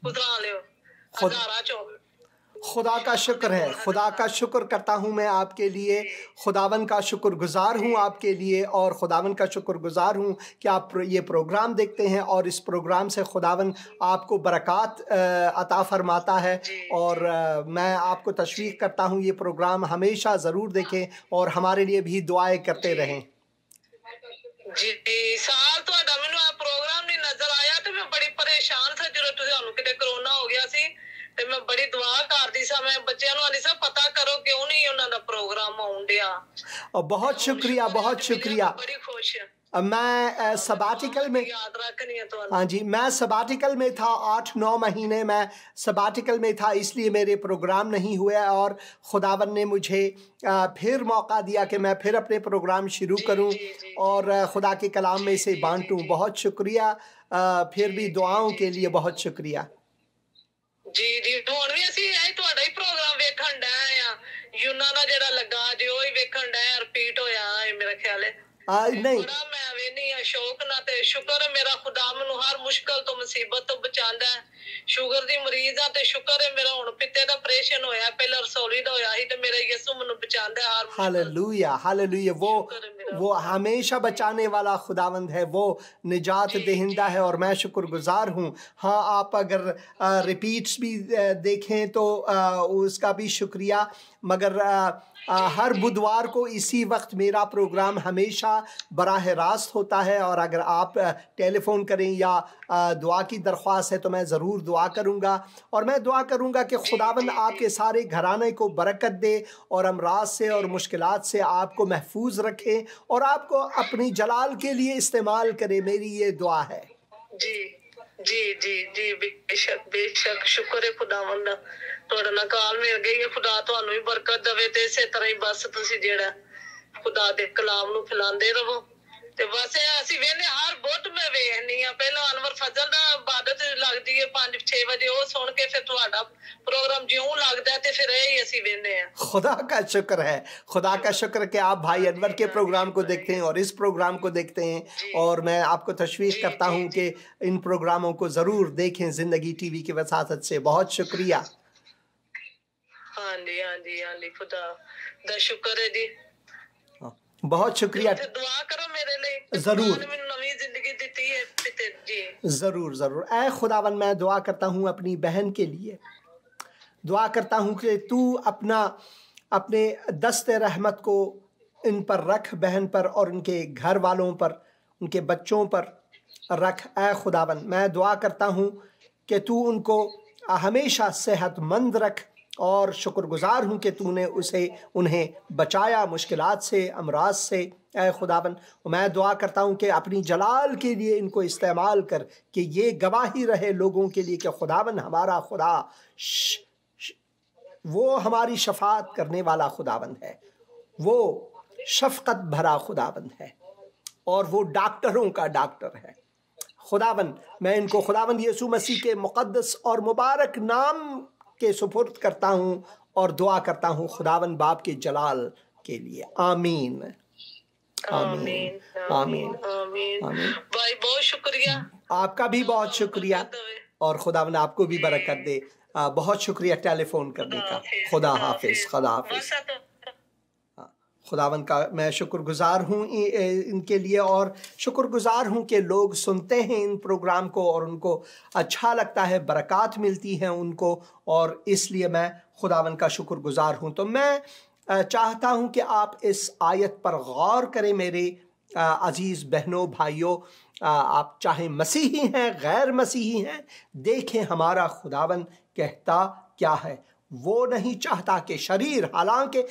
खुदा लियो हजारा चो। खुदा का शुक्र है, खुदा का शुक्र करता हूँ मैं आपके लिए, खुदावन का शुक्रगुजार हूँ आपके लिए, और खुदावन का शुक्रगुजार हूँ कि आप ये प्रोग्राम देखते हैं, और इस प्रोग्राम से खुदावन आपको बरक़ात अता फरमाता है। और मैं आपको तशवीक़ करता हूँ ये प्रोग्राम हमेशा ज़रूर देखें और हमारे लिए भी दुआएं करते रहें। जी, साल तो मैनू प्रोग्राम नहीं नजर आया, तो मैं बड़ी परेशान था जो किते कोरोना हो गया सी, ते मैं बड़ी दुआ करदी सा। मैं बच्चों नूं आनी सा पता करो क्यों नहीं उन्हां दा प्रोग्राम आउण दिया। और बहुत शुक्रिया, बहुत शुक्रिया। बड़ी खुश है। मैं सबाटिकल में, याद रखनी है तो। हाँ जी, मैं सबाटिकल में था 8-9 महीने मैं सबाटिकल में था, इसलिए मेरे प्रोग्राम नहीं हुए और खुदावन ने मुझे फिर मौका दिया कि मैं फिर अपने प्रोग्राम शुरू करूं और खुदा के कलाम में से बांटूं। बहुत शुक्रिया, फिर भी दुआओं के लिए बहुत शुक्रिया। जी जी, ਹੁਣ ਵੀ ਅਸੀਂ ਇਹ ਤੁਹਾਡਾ ਹੀ ਪ੍ਰੋਗਰਾਮ ਵੇਖਣ ਡਏ ਆ, ਯੂਨਾ ਦਾ ਜਿਹੜਾ ਲੱਗਾ ਜੇ ਉਹ ਹੀ ਵੇਖਣ ਡਏ, ਰਿਪੀਟ ਹੋਇਆ ਹੈ ਮੇਰਾ ਖਿਆਲ ਹੈ। नहीं, ਬੜਾ ਮੈਂ ਵੇਖਨੀ ਆ ਸ਼ੌਕ ਨਾਲ, ਤੇ ਸ਼ੁਕਰ ਹੈ ਮੇਰਾ ਖੁਦਾ ਮੈਨੂੰ ਹਰ ਮੁਸ਼ਕਲ ਤੋਂ ਮੁਸੀਬਤ ਤੋਂ ਬਚਾਉਂਦਾ ਹੈ। ਸ਼ੂਗਰ ਦੀ ਮਰੀਜ਼ ਆ ਤੇ ਸ਼ੁਕਰ ਹੈ ਮੇਰਾ ਹੁਣ ਪਿੱਤੇ ਦਾ ਆਪਰੇਸ਼ਨ ਹੋਇਆ, ਪਹਿਲਾਂ ਰਸੌਲੀ ਦਾ ਹੋਇਆ ਸੀ, ਤੇ ਮੇਰਾ ਯਿਸੂ ਮੈਨੂੰ ਬਚਾਉਂਦਾ ਹੈ हर मुश्किल। Hallelujah hallelujah. वो हमेशा बचाने वाला खुदावंद है, वो निजात दहिंदा है और मैं शुक्रगुजार हूँ। हाँ, आप अगर रिपीट्स भी देखें तो उसका भी शुक्रिया, मगर हर बुधवार को इसी वक्त मेरा प्रोग्राम हमेशा बराह रास्त होता है और अगर आप टेलीफ़ोन करें या दुआ की दरख्वास्त है तो मैं ज़रूर दुआ करूँगा और मैं दुआ करूँगा कि खुदावंद आपके सारे घराने को बरकत दे और अमराज से और मुश्किलात से आपको महफूज रखे और आपको अपनी जलाल के लिए इस्तेमाल करे। मेरी ये दुआ है। जी जी जी जी, बेशक बेशक, शुक्र है खुदावंद दा, ਤੁਹਾਡੇ ਨਾਲ ਕਾਲ ਮਿਲ ਗਈ ਹੈ। ਖੁਦਾ ਤੁਹਾਨੂੰ ਵੀ ਬਰਕਤ ਦੇਵੇ ਤੇ ਇਸੇ ਤਰ੍ਹਾਂ ਹੀ ਬਸ ਤੁਸੀਂ ਜਿਹੜਾ ਖੁਦਾ ਦੇ ਕਲਾਮ ਨੂੰ ਫੈਲਾਉਂਦੇ ਰਹੋ। ਤੇ ਬਸ ਅਸੀਂ ਵੇਖਦੇ ਹਰ ਬੁੱਧ ਮੈਂ ਵੇਖਨੀ ਆ, ਪਹਿਲਾਂ ਅਨਵਰ ਫਜ਼ਲ ਦਾ ਇਬਾਦਤ ਲੱਗਦੀ ਹੈ 5-6 ਵਜੇ, ਉਹ ਸੁਣ ਕੇ ਫਿਰ ਤੁਹਾਡਾ प्रोग्राम ज्यों लगता है तो फिर यही ऐसी वेंदे हैं। खुदा का शुक्र है, खुदा का शुक्र कि आप भाई अनवर के प्रोग्राम को देखते हैं और इस प्रोग्राम को देखते हैं और मैं आपको तशवीश करता हूं कि इन प्रोग्रामों को ज़रूर देखें ज़िंदगी टीवी की वसातत से। बहुत शुक्रिया। हाँ जी हाँ जी हाँ जी, खुदा दा शुक्र है जी, बहुत शुक्रिया। दुआ करो मेरे लिए, ज़रूर नवी जिंदगी दी है जी। ज़रूर ज़रूर। ऐ खुदावन, मैं दुआ करता हूँ अपनी बहन के लिए, दुआ करता हूँ कि तू अपने दस्ते रहमत को इन पर रख, बहन पर और उनके घर वालों पर, उनके बच्चों पर रख। ऐ खुदावन, मैं दुआ करता हूँ कि तू उनको हमेशा सेहतमंद रख और शुक्रगुजार हूँ कि तूने उन्हें बचाया मुश्किलात से, अमराज से। ऐ खुदावन, मैं दुआ करता हूँ कि अपनी जलाल के लिए इनको इस्तेमाल कर, कि ये गवाही रहे लोगों के लिए कि खुदावन हमारा खुदा वो हमारी शफात करने वाला खुदावंद है, वो शफकत भरा खुदावंद है और वो डॉक्टरों का डॉक्टर है। खुदावंद, मैं इनको खुदावंद यीशु मसीह के मुक़द्दस और मुबारक नाम के सुपुर्द करता हूँ और दुआ करता हूँ खुदावंद बाप के जलाल के लिए। आमीन आमीन आमीन आमीन। भाई बहुत शुक्रिया, आपका भी बहुत शुक्रिया और खुदावंद आपको भी बरकत दे। बहुत शुक्रिया टेलीफोन करने का। खुदा हाफिज, खुदा हाफिज। खुदावन का मैं शुक्रगुजार हूँ इनके लिए और शुक्रगुजार हूँ कि लोग सुनते हैं इन प्रोग्राम को और उनको अच्छा लगता है, बरक़ात मिलती है उनको, और इसलिए मैं खुदावन का शुक्रगुजार हूँ। तो मैं चाहता हूँ कि आप इस आयत पर गौर करें मेरे अज़ीज़ बहनों भाइयों, आप चाहे मसीही हैं गैर मसीही हैं, देखें हमारा खुदावन कहता क्या है। वो नहीं चाहता कि शरीर, हालांकि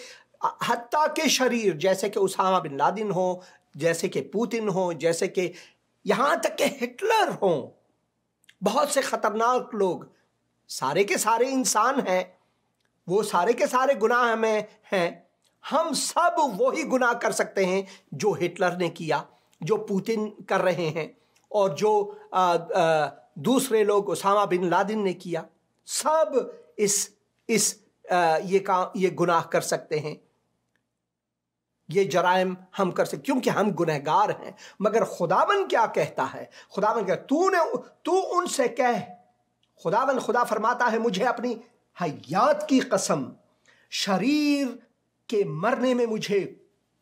हत्ता के शरीर जैसे कि उसामा बिन लादेन हो, जैसे कि पुतिन हो, जैसे कि यहाँ तक कि हिटलर हो, बहुत से ख़तरनाक लोग, सारे के सारे इंसान हैं, वो सारे के सारे गुनाह में हैं। हम सब वही गुनाह कर सकते हैं जो हिटलर ने किया, जो पुतिन कर रहे हैं और जो दूसरे लोग उसामा बिन लादेन ने किया। सब ये गुनाह कर सकते हैं, ये जराइम हम कर सकते क्योंकि हम गुनहगार हैं। मगर खुदावन क्या कहता है? खुदावन कहता तू उनसे कह, खुदा फरमाता है मुझे अपनी हयात की कसम, शरीर के मरने में मुझे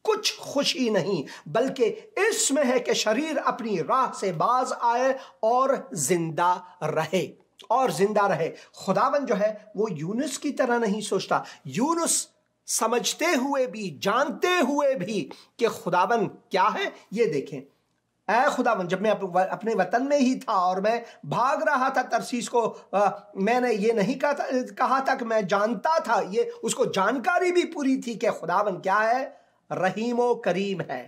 कुछ खुशी नहीं, बल्कि इसमें है कि शरीर अपनी राह से बाज आए और जिंदा रहे, और जिंदा रहे। खुदावन जो है वो यूनुस की तरह नहीं सोचता। यूनुस समझते हुए भी, जानते हुए भी कि खुदावन क्या है, ये देखें। ऐ खुदावन, जब मैं अपने वतन में ही था और मैं भाग रहा था तरसीस को, मैंने ये नहीं कहा था कि मैं जानता था, ये उसको जानकारी भी पूरी थी कि खुदावन क्या है, रहीम व करीम है।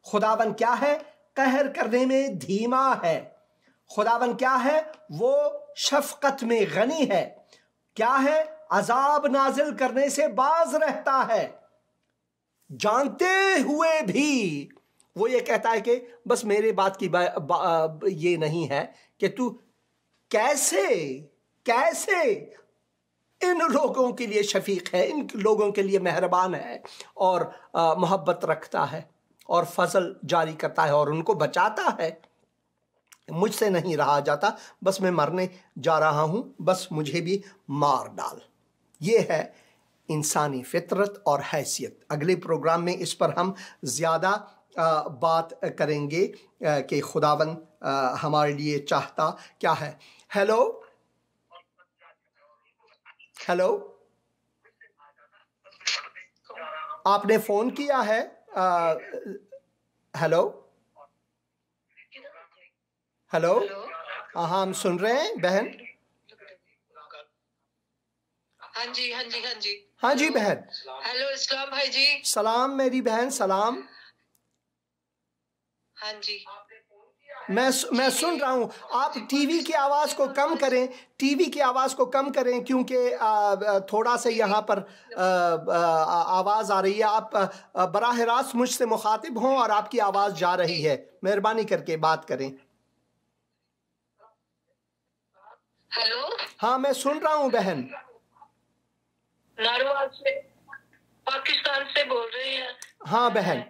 खुदावन क्या है? कहर करने में धीमा है। खुदावन क्या है? वो शफकत में गनी है। क्या है? अजाब नाजिल करने से बाज रहता है। जानते हुए भी वो ये कहता है कि बस मेरे बात की ये नहीं है कि तू कैसे कैसे इन लोगों के लिए शफीक है, इन लोगों के लिए मेहरबान है और मोहब्बत रखता है और फजल जारी करता है और उनको बचाता है। मुझसे नहीं रहा जाता, बस मैं मरने जा रहा हूं, बस मुझे भी मार डाल। ये है इंसानी फितरत और हैसियत। अगले प्रोग्राम में इस पर हम ज़्यादा बात करेंगे कि खुदावन हमारे लिए चाहता क्या है। हेलो हेलो, आपने फ़ोन किया है? हेलो हेलो, हाँ हम सुन रहे हैं बहन। हाँ जी हाँ जी हाँ जी हाँ जी बहन। हेलो इस्लाम भाई जी। सलाम मेरी बहन, सलाम। हाँ जी मैं सुन रहा हूँ। आप टीवी की आवाज़ को कम करें, टीवी की आवाज़ को कम करें, क्योंकि थोड़ा सा यहाँ पर आवाज़ आ रही है। आप बराह रास्त मुझसे मुखातिब हों और आपकी आवाज़ जा रही है, मेहरबानी करके बात करें। हेलो, हाँ मैं सुन रहा हूँ बहन। नारोवाल से, पाकिस्तान से बोल रहे हैं। हाँ बहन,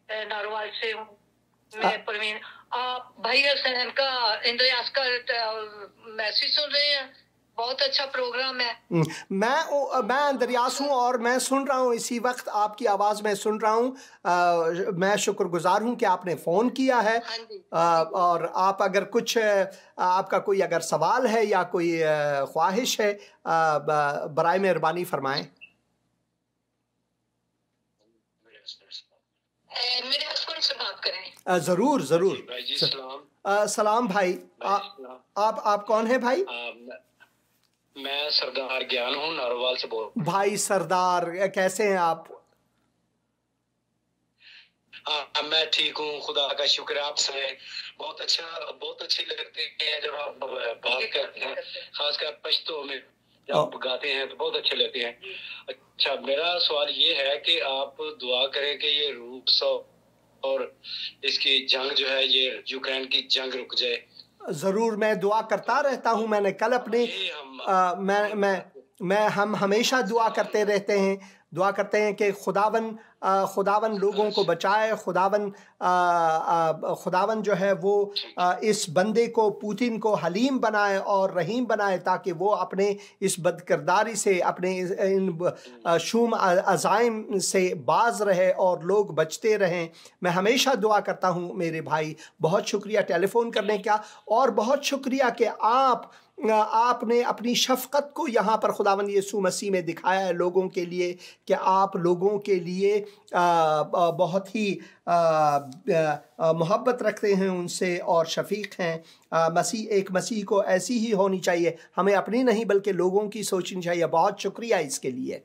नारोवाल से हूँ मैं परवीन। आप भाई हसनैन का इंद्रयास का मैसेज सुन रहे हैं? बहुत अच्छा प्रोग्राम है। मैं अंदरयास हूँ और मैं सुन रहा हूँ इसी वक्त आपकी आवाज़ में सुन रहा हूँ। मैं शुक्रगुजार हूँ कि आपने फ़ोन किया है। और आप अगर कुछ आपका कोई अगर सवाल है या कोई ख्वाहिश है, बराए मेहरबानी फरमाएं। मेरे हस्बैंड से बात करें। ज़रूर ज़रूर। सलाम भाई। आप कौन है भाई? मैं सरदार ज्ञान हूँ, नारोवाल से बोल। भाई सरदार, कैसे हैं आप? मैं ठीक हूँ, खुदा का शुक्र है। आपसे बहुत अच्छे लगते हैं जब आप बात करते हैं, खासकर पश्तो में जब आप गाते हैं तो बहुत अच्छे लगते हैं। अच्छा, मेरा सवाल ये है कि आप दुआ करें कि ये रूस और इसकी जंग जो है, ये यूक्रेन की जंग रुक जाए। ज़रूर, मैं दुआ करता रहता हूँ। मैंने कल अपने हम हमेशा दुआ करते रहते हैं, दुआ करते हैं कि खुदावन लोगों को बचाए। खुदावन जो है वो इस बंदे को, पुतिन को हलीम बनाए और रहीम बनाए, ताकि वो अपने इस बदकिरदारी से, अपने इन शूम अज़ाइम से बाज रहे और लोग बचते रहें। मैं हमेशा दुआ करता हूँ मेरे भाई। बहुत शुक्रिया टेलीफोन करने का, और बहुत शुक्रिया कि आपने अपनी शफ़क़त को यहाँ पर खुदावन यीशु मसीह में दिखाया है लोगों के लिए, कि आप लोगों के लिए बहुत ही मोहब्बत रखते हैं उनसे और शफ़ीक हैं। मसीह को ऐसी ही होनी चाहिए, हमें अपनी नहीं बल्कि लोगों की सोचनी चाहिए। बहुत शुक्रिया इसके लिए।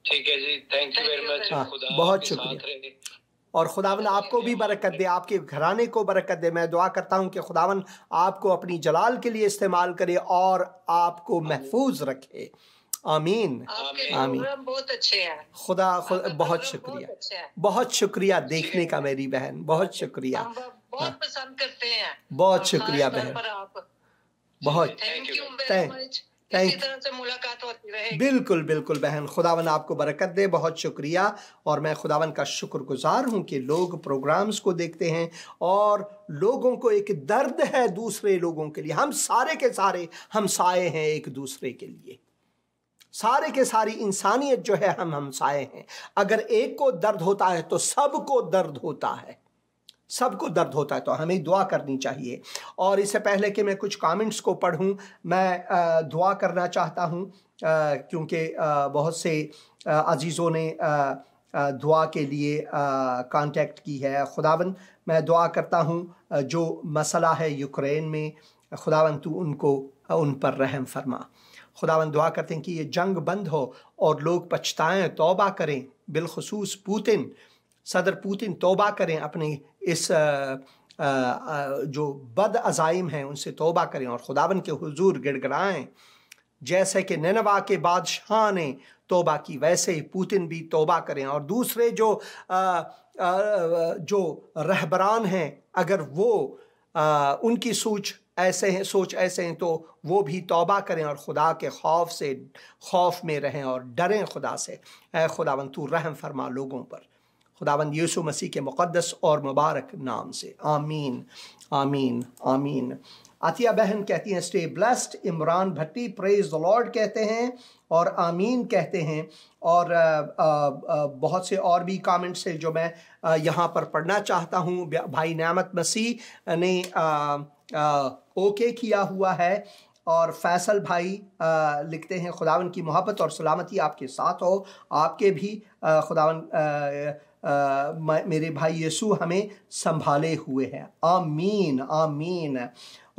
ठीक है जी, थैंक यू वेरी मच। बहुत शुक्रिया, और खुदावन आपको भी बरकत दे, आपके घराने को बरकत दे। मैं दुआ करता हूँ कि खुदावन आपको अपनी जलाल के लिए इस्तेमाल करे और आपको महफूज रखे। आमीन आमीन। बहुत अच्छे हैं। खुदा बहुत शुक्रिया, बहुत शुक्रिया देखने का मेरी बहन, बहुत शुक्रिया। बहुत पसंद करते हैं। बहुत शुक्रिया बहन, बहुत थैंक यू वेरी मच। इसी तरह से मुलाकात होती रहेगी। बिल्कुल बिल्कुल बहन, खुदावन आपको बरकत दे। बहुत शुक्रिया। और मैं खुदावन का शुक्रगुजार हूँ कि लोग प्रोग्राम्स को देखते हैं और लोगों को एक दर्द है दूसरे लोगों के लिए। हम सारे के सारे हमसाए हैं एक दूसरे के लिए, सारे के सारी इंसानियत जो है हम हमसाए हैं। अगर एक को दर्द होता है तो सबको दर्द होता है, सबको दर्द होता है। तो हमें दुआ करनी चाहिए। और इससे पहले कि मैं कुछ कमेंट्स को पढ़ूं, मैं दुआ करना चाहता हूं, क्योंकि बहुत से अजीज़ों ने दुआ के लिए कांटेक्ट की है। खुदावन, मैं दुआ करता हूं जो मसला है यूक्रेन में, खुदावन तू उन पर रहम फरमा। खुदावन दुआ करते हैं कि ये जंग बंद हो और लोग पछताएं, तौबा करें। बिलखुसूस पुतिन सदर पुतिन तौबा करें, अपने इस जो बद अज़ाइम हैं उनसे तौबा करें और खुदावन के हुजूर गिड़गिड़ाएं। जैसे कि निनवा के बादशाह ने तौबा की, वैसे ही पुतिन भी तौबा करें। और दूसरे जो रहबरान हैं, अगर वो उनकी सोच ऐसे हैं तो वो भी तौबा करें और खुदा के खौफ में रहें और डरें खुदा से। ऐ खुदावन तू रहम फरमा लोगों पर, खुदावन यीशु मसीह के मुक़द्दस और मुबारक नाम से, आमीन आमीन आमीन। आतिया बहन कहती हैं stay blessed. Imran Bhatti praise the Lord कहते हैं और आमीन कहते हैं। और बहुत से और भी कमेंट्स हैं जो मैं यहाँ पर पढ़ना चाहता हूँ। भाई नेमत मसीह ने ओके किया हुआ है। और फैसल भाई लिखते हैं खुदावन की मोहब्बत और सलामती आपके साथ हो, आपके भी खुदावन मेरे भाई यीशु हमें संभाले हुए हैं, आमीन आमीन।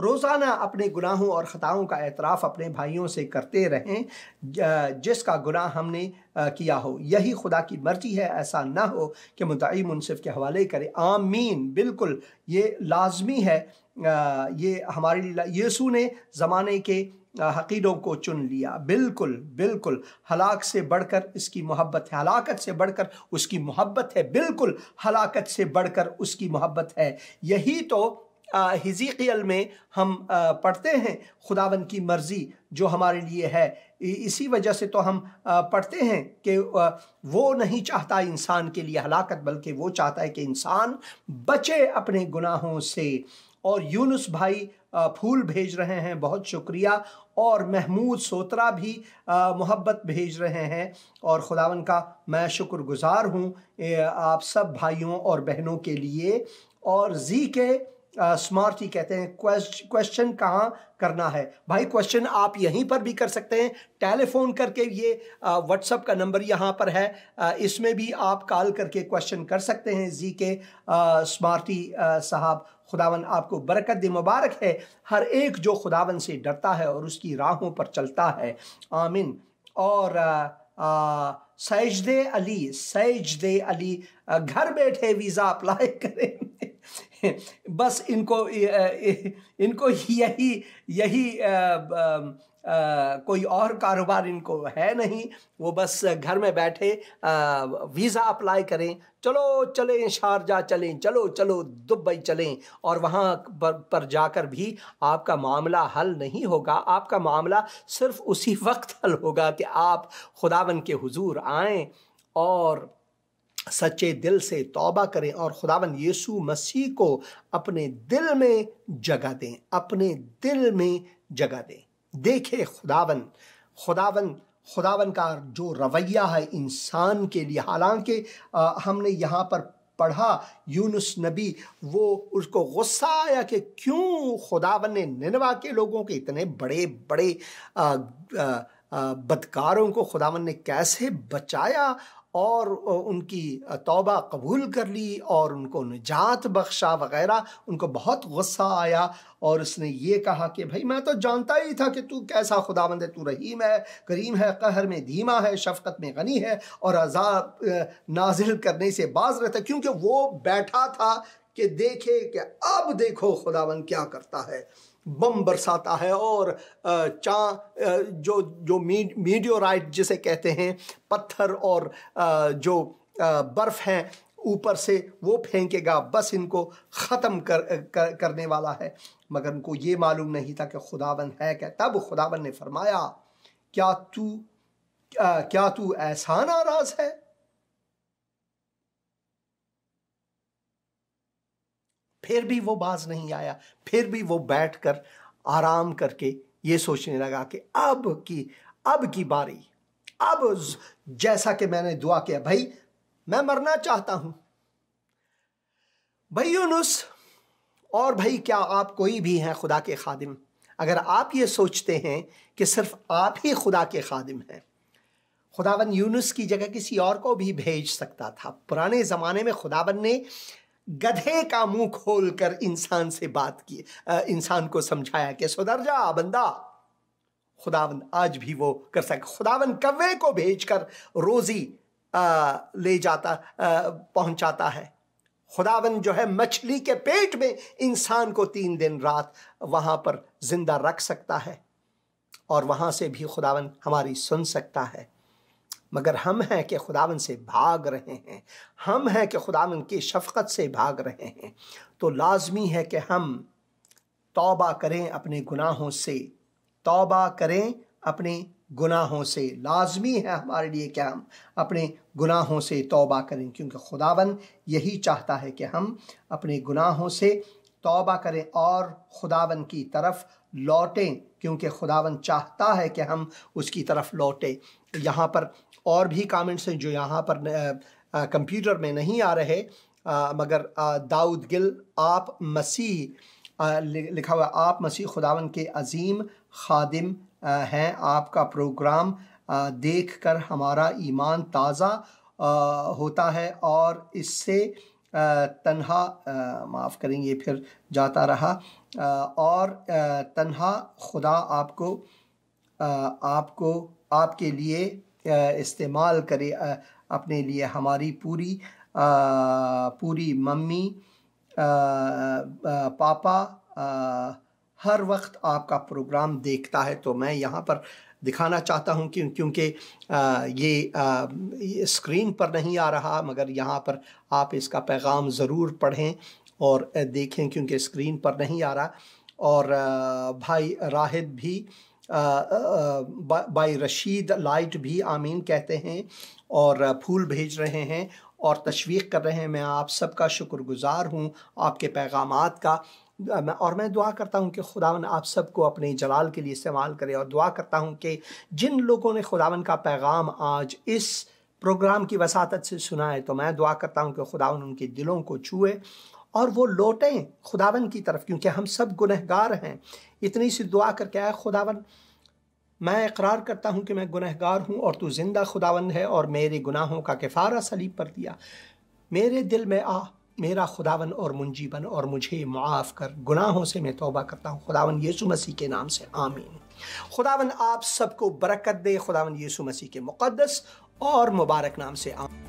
रोज़ाना अपने गुनाहों और ख़ताओं का एतराफ़ अपने भाइयों से करते रहें, जिसका गुनाह हमने किया हो, यही खुदा की मर्जी है। ऐसा ना हो कि मुद्दाई मुनसिफ के हवाले करे, आमीन। बिल्कुल ये लाजमी है, ये हमारे लिए यीशु ने ज़माने के हकीरों को चुन लिया। बिल्कुल बिल्कुल, हलाक से बढ़कर इसकी मोहब्बत है, हलाकत से बढ़कर उसकी मोहब्बत है। बिल्कुल, हलाकत से बढ़कर उसकी मोहब्बत है। यही तो हिज़कियल में हम पढ़ते हैं, खुदावन की मर्ज़ी जो हमारे लिए है। इसी वजह से तो हम पढ़ते हैं कि वो नहीं चाहता इंसान के लिए हलाकत, बल्कि वो चाहता है कि इंसान बचे अपने गुनाहों से। और यूनुस भाई फूल भेज रहे हैं, बहुत शुक्रिया। और महमूद सोत्रा भी मोहब्बत भेज रहे हैं और खुदावन का मैं शुक्रगुजार हूँ आप सब भाइयों और बहनों के लिए। और जी के स्मार्टी कहते हैं क्वेश्चन कहाँ करना है? भाई क्वेश्चन आप यहीं पर भी कर सकते हैं, टेलीफोन करके। ये व्हाट्सएप का नंबर यहाँ पर है, इसमें भी आप कॉल करके क्वेश्चन कर सकते हैं। जी के स्मार्टी साहब, खुदावन आपको बरकत दे। मुबारक है हर एक जो खुदावन से डरता है और उसकी राहों पर चलता है, आमीन। और सैजदे अली घर बैठे वीज़ा अप्लाई करें। बस इनको यही कोई और कारोबार इनको है नहीं, वो बस घर में बैठे वीज़ा अप्लाई करें। चलो चलें शारजा चलें, चलो दुबई चलें, और वहाँ पर जाकर भी आपका मामला हल नहीं होगा। आपका मामला सिर्फ उसी वक्त हल होगा कि आप खुदावन के हुजूर आएँ और सच्चे दिल से तौबा करें और खुदावन यीशु मसीह को अपने दिल में जगह दें, अपने दिल में जगह दें। देखें खुदावन का जो रवैया है इंसान के लिए। हालांकि हमने यहाँ पर पढ़ा यूनुस नबी, वो उसको गुस्सा आया कि क्यों खुदावन ने निनवा के लोगों के इतने बड़े बड़े बदकारों को खुदावन ने कैसे बचाया और उनकी तौबा कबूल कर ली और उनको निजात बख्शा वगैरह। उनको बहुत गुस्सा आया और उसने ये कहा कि भाई मैं तो जानता ही था कि तू कैसा खुदावंद है, तू रहीम है, करीम है, कहर में धीमा है, शफकत में गनी है और अज़ाब नाजिल करने से बाज रहता है। क्योंकि वो बैठा था कि देखे कि अब देखो खुदावंद क्या करता है, बम बरसाता है और जो मीडियोराइट जिसे कहते हैं, पत्थर और जो बर्फ़ हैं ऊपर से वो फेंकेगा, बस इनको ख़त्म करने वाला है। मगर उनको ये मालूम नहीं था कि खुदावन है क्या। तब खुदावन ने फरमाया, क्या तू ऐसा नाराज़ है? फिर भी वो बाज नहीं आया। फिर भी वो बैठकर आराम करके ये सोचने लगा कि अब की बारी, अब जैसा कि मैंने दुआ किया, भाई मैं मरना चाहता हूं। भाई यूनुस, और भाई क्या आप कोई भी हैं खुदा के खादिम? अगर आप ये सोचते हैं कि सिर्फ आप ही खुदा के खादिम हैं, खुदावन यूनुस की जगह किसी और को भी भेज सकता था। पुराने ज़माने में खुदावन ने गधे का मुंह खोलकर इंसान से बात की, इंसान को समझाया कि सुधर जा बंदा। खुदावन आज भी वो कर सकता। खुदावन कव्वे को भेजकर रोजी ले जाता पहुंचाता है। खुदावन जो है मछली के पेट में इंसान को 3 दिन रात वहां पर जिंदा रख सकता है और वहां से भी खुदावन हमारी सुन सकता है। मगर हम हैं कि खुदावन से भाग रहे हैं, हम हैं कि खुदावन की शफकत से भाग रहे हैं। तो लाजमी है कि हम तौबा करें अपने गुनाहों से, तौबा करें अपने गुनाहों से। लाजमी है हमारे लिए कि हम अपने गुनाहों से तौबा करें, क्योंकि खुदावन यही चाहता है कि हम अपने गुनाहों से तौबा करें और खुदावन की तरफ लौटें, क्योंकि खुदावन चाहता है कि हम उसकी तरफ लौटें। यहाँ पर और भी कमेंट्स हैं जो यहाँ पर कंप्यूटर में नहीं आ रहे, मगर दाऊद गिल आप मसीह लिखा हुआ, आप मसीह खुदावन के अजीम खादिम हैं। आपका प्रोग्राम देखकर हमारा ईमान ताज़ा होता है और इससे तन्हा माफ़ करेंगे फिर जाता रहा और तन्हा खुदा आपको आपके लिए इस्तेमाल करे अपने लिए। हमारी पूरी मम्मी पापा हर वक्त आपका प्रोग्राम देखता है। तो मैं यहाँ पर दिखाना चाहता हूँ कि क्योंकि ये स्क्रीन पर नहीं आ रहा, मगर यहाँ पर आप इसका पैगाम ज़रूर पढ़ें और देखें, क्योंकि स्क्रीन पर नहीं आ रहा। और भाई राहिद भी, भाई रशीद लाइट भी आमीन कहते हैं और फूल भेज रहे हैं और तशवीक़ कर रहे हैं। मैं आप सबका शुक्रगुज़ार हूँ आपके पैगामात का, और मैं दुआ करता हूँ कि खुदावन आप सबको अपने जलाल के लिए इस्तेमाल करे। और दुआ करता हूँ कि जिन लोगों ने खुदावन का पैगाम आज इस प्रोग्राम की वसातत से सुना है, तो मैं दुआ करता हूँ कि खुदावन उनके दिलों को छुए और वो लौटें खुदावन की तरफ, क्योंकि हम सब गुनहगार हैं। इतनी सी दुआ करके आए, खुदावन मैं इकरार करता हूँ कि मैं गुनहगार हूँ और तू जिंदा खुदावन है और मेरे गुनाहों का किफ़ारा सलीब पर दिया। मेरे दिल में आ मेरा खुदावन और मुंजी बन और मुझे मुआफ़ कर, गुनाहों से मैं तौबा करता हूँ खुदावन यीशु मसीह के नाम से, आमीन। खुदावन आप सबको बरकत दे, खुदावन यीशु मसीह के मुक़द्दस और मुबारक नाम से, आमीन।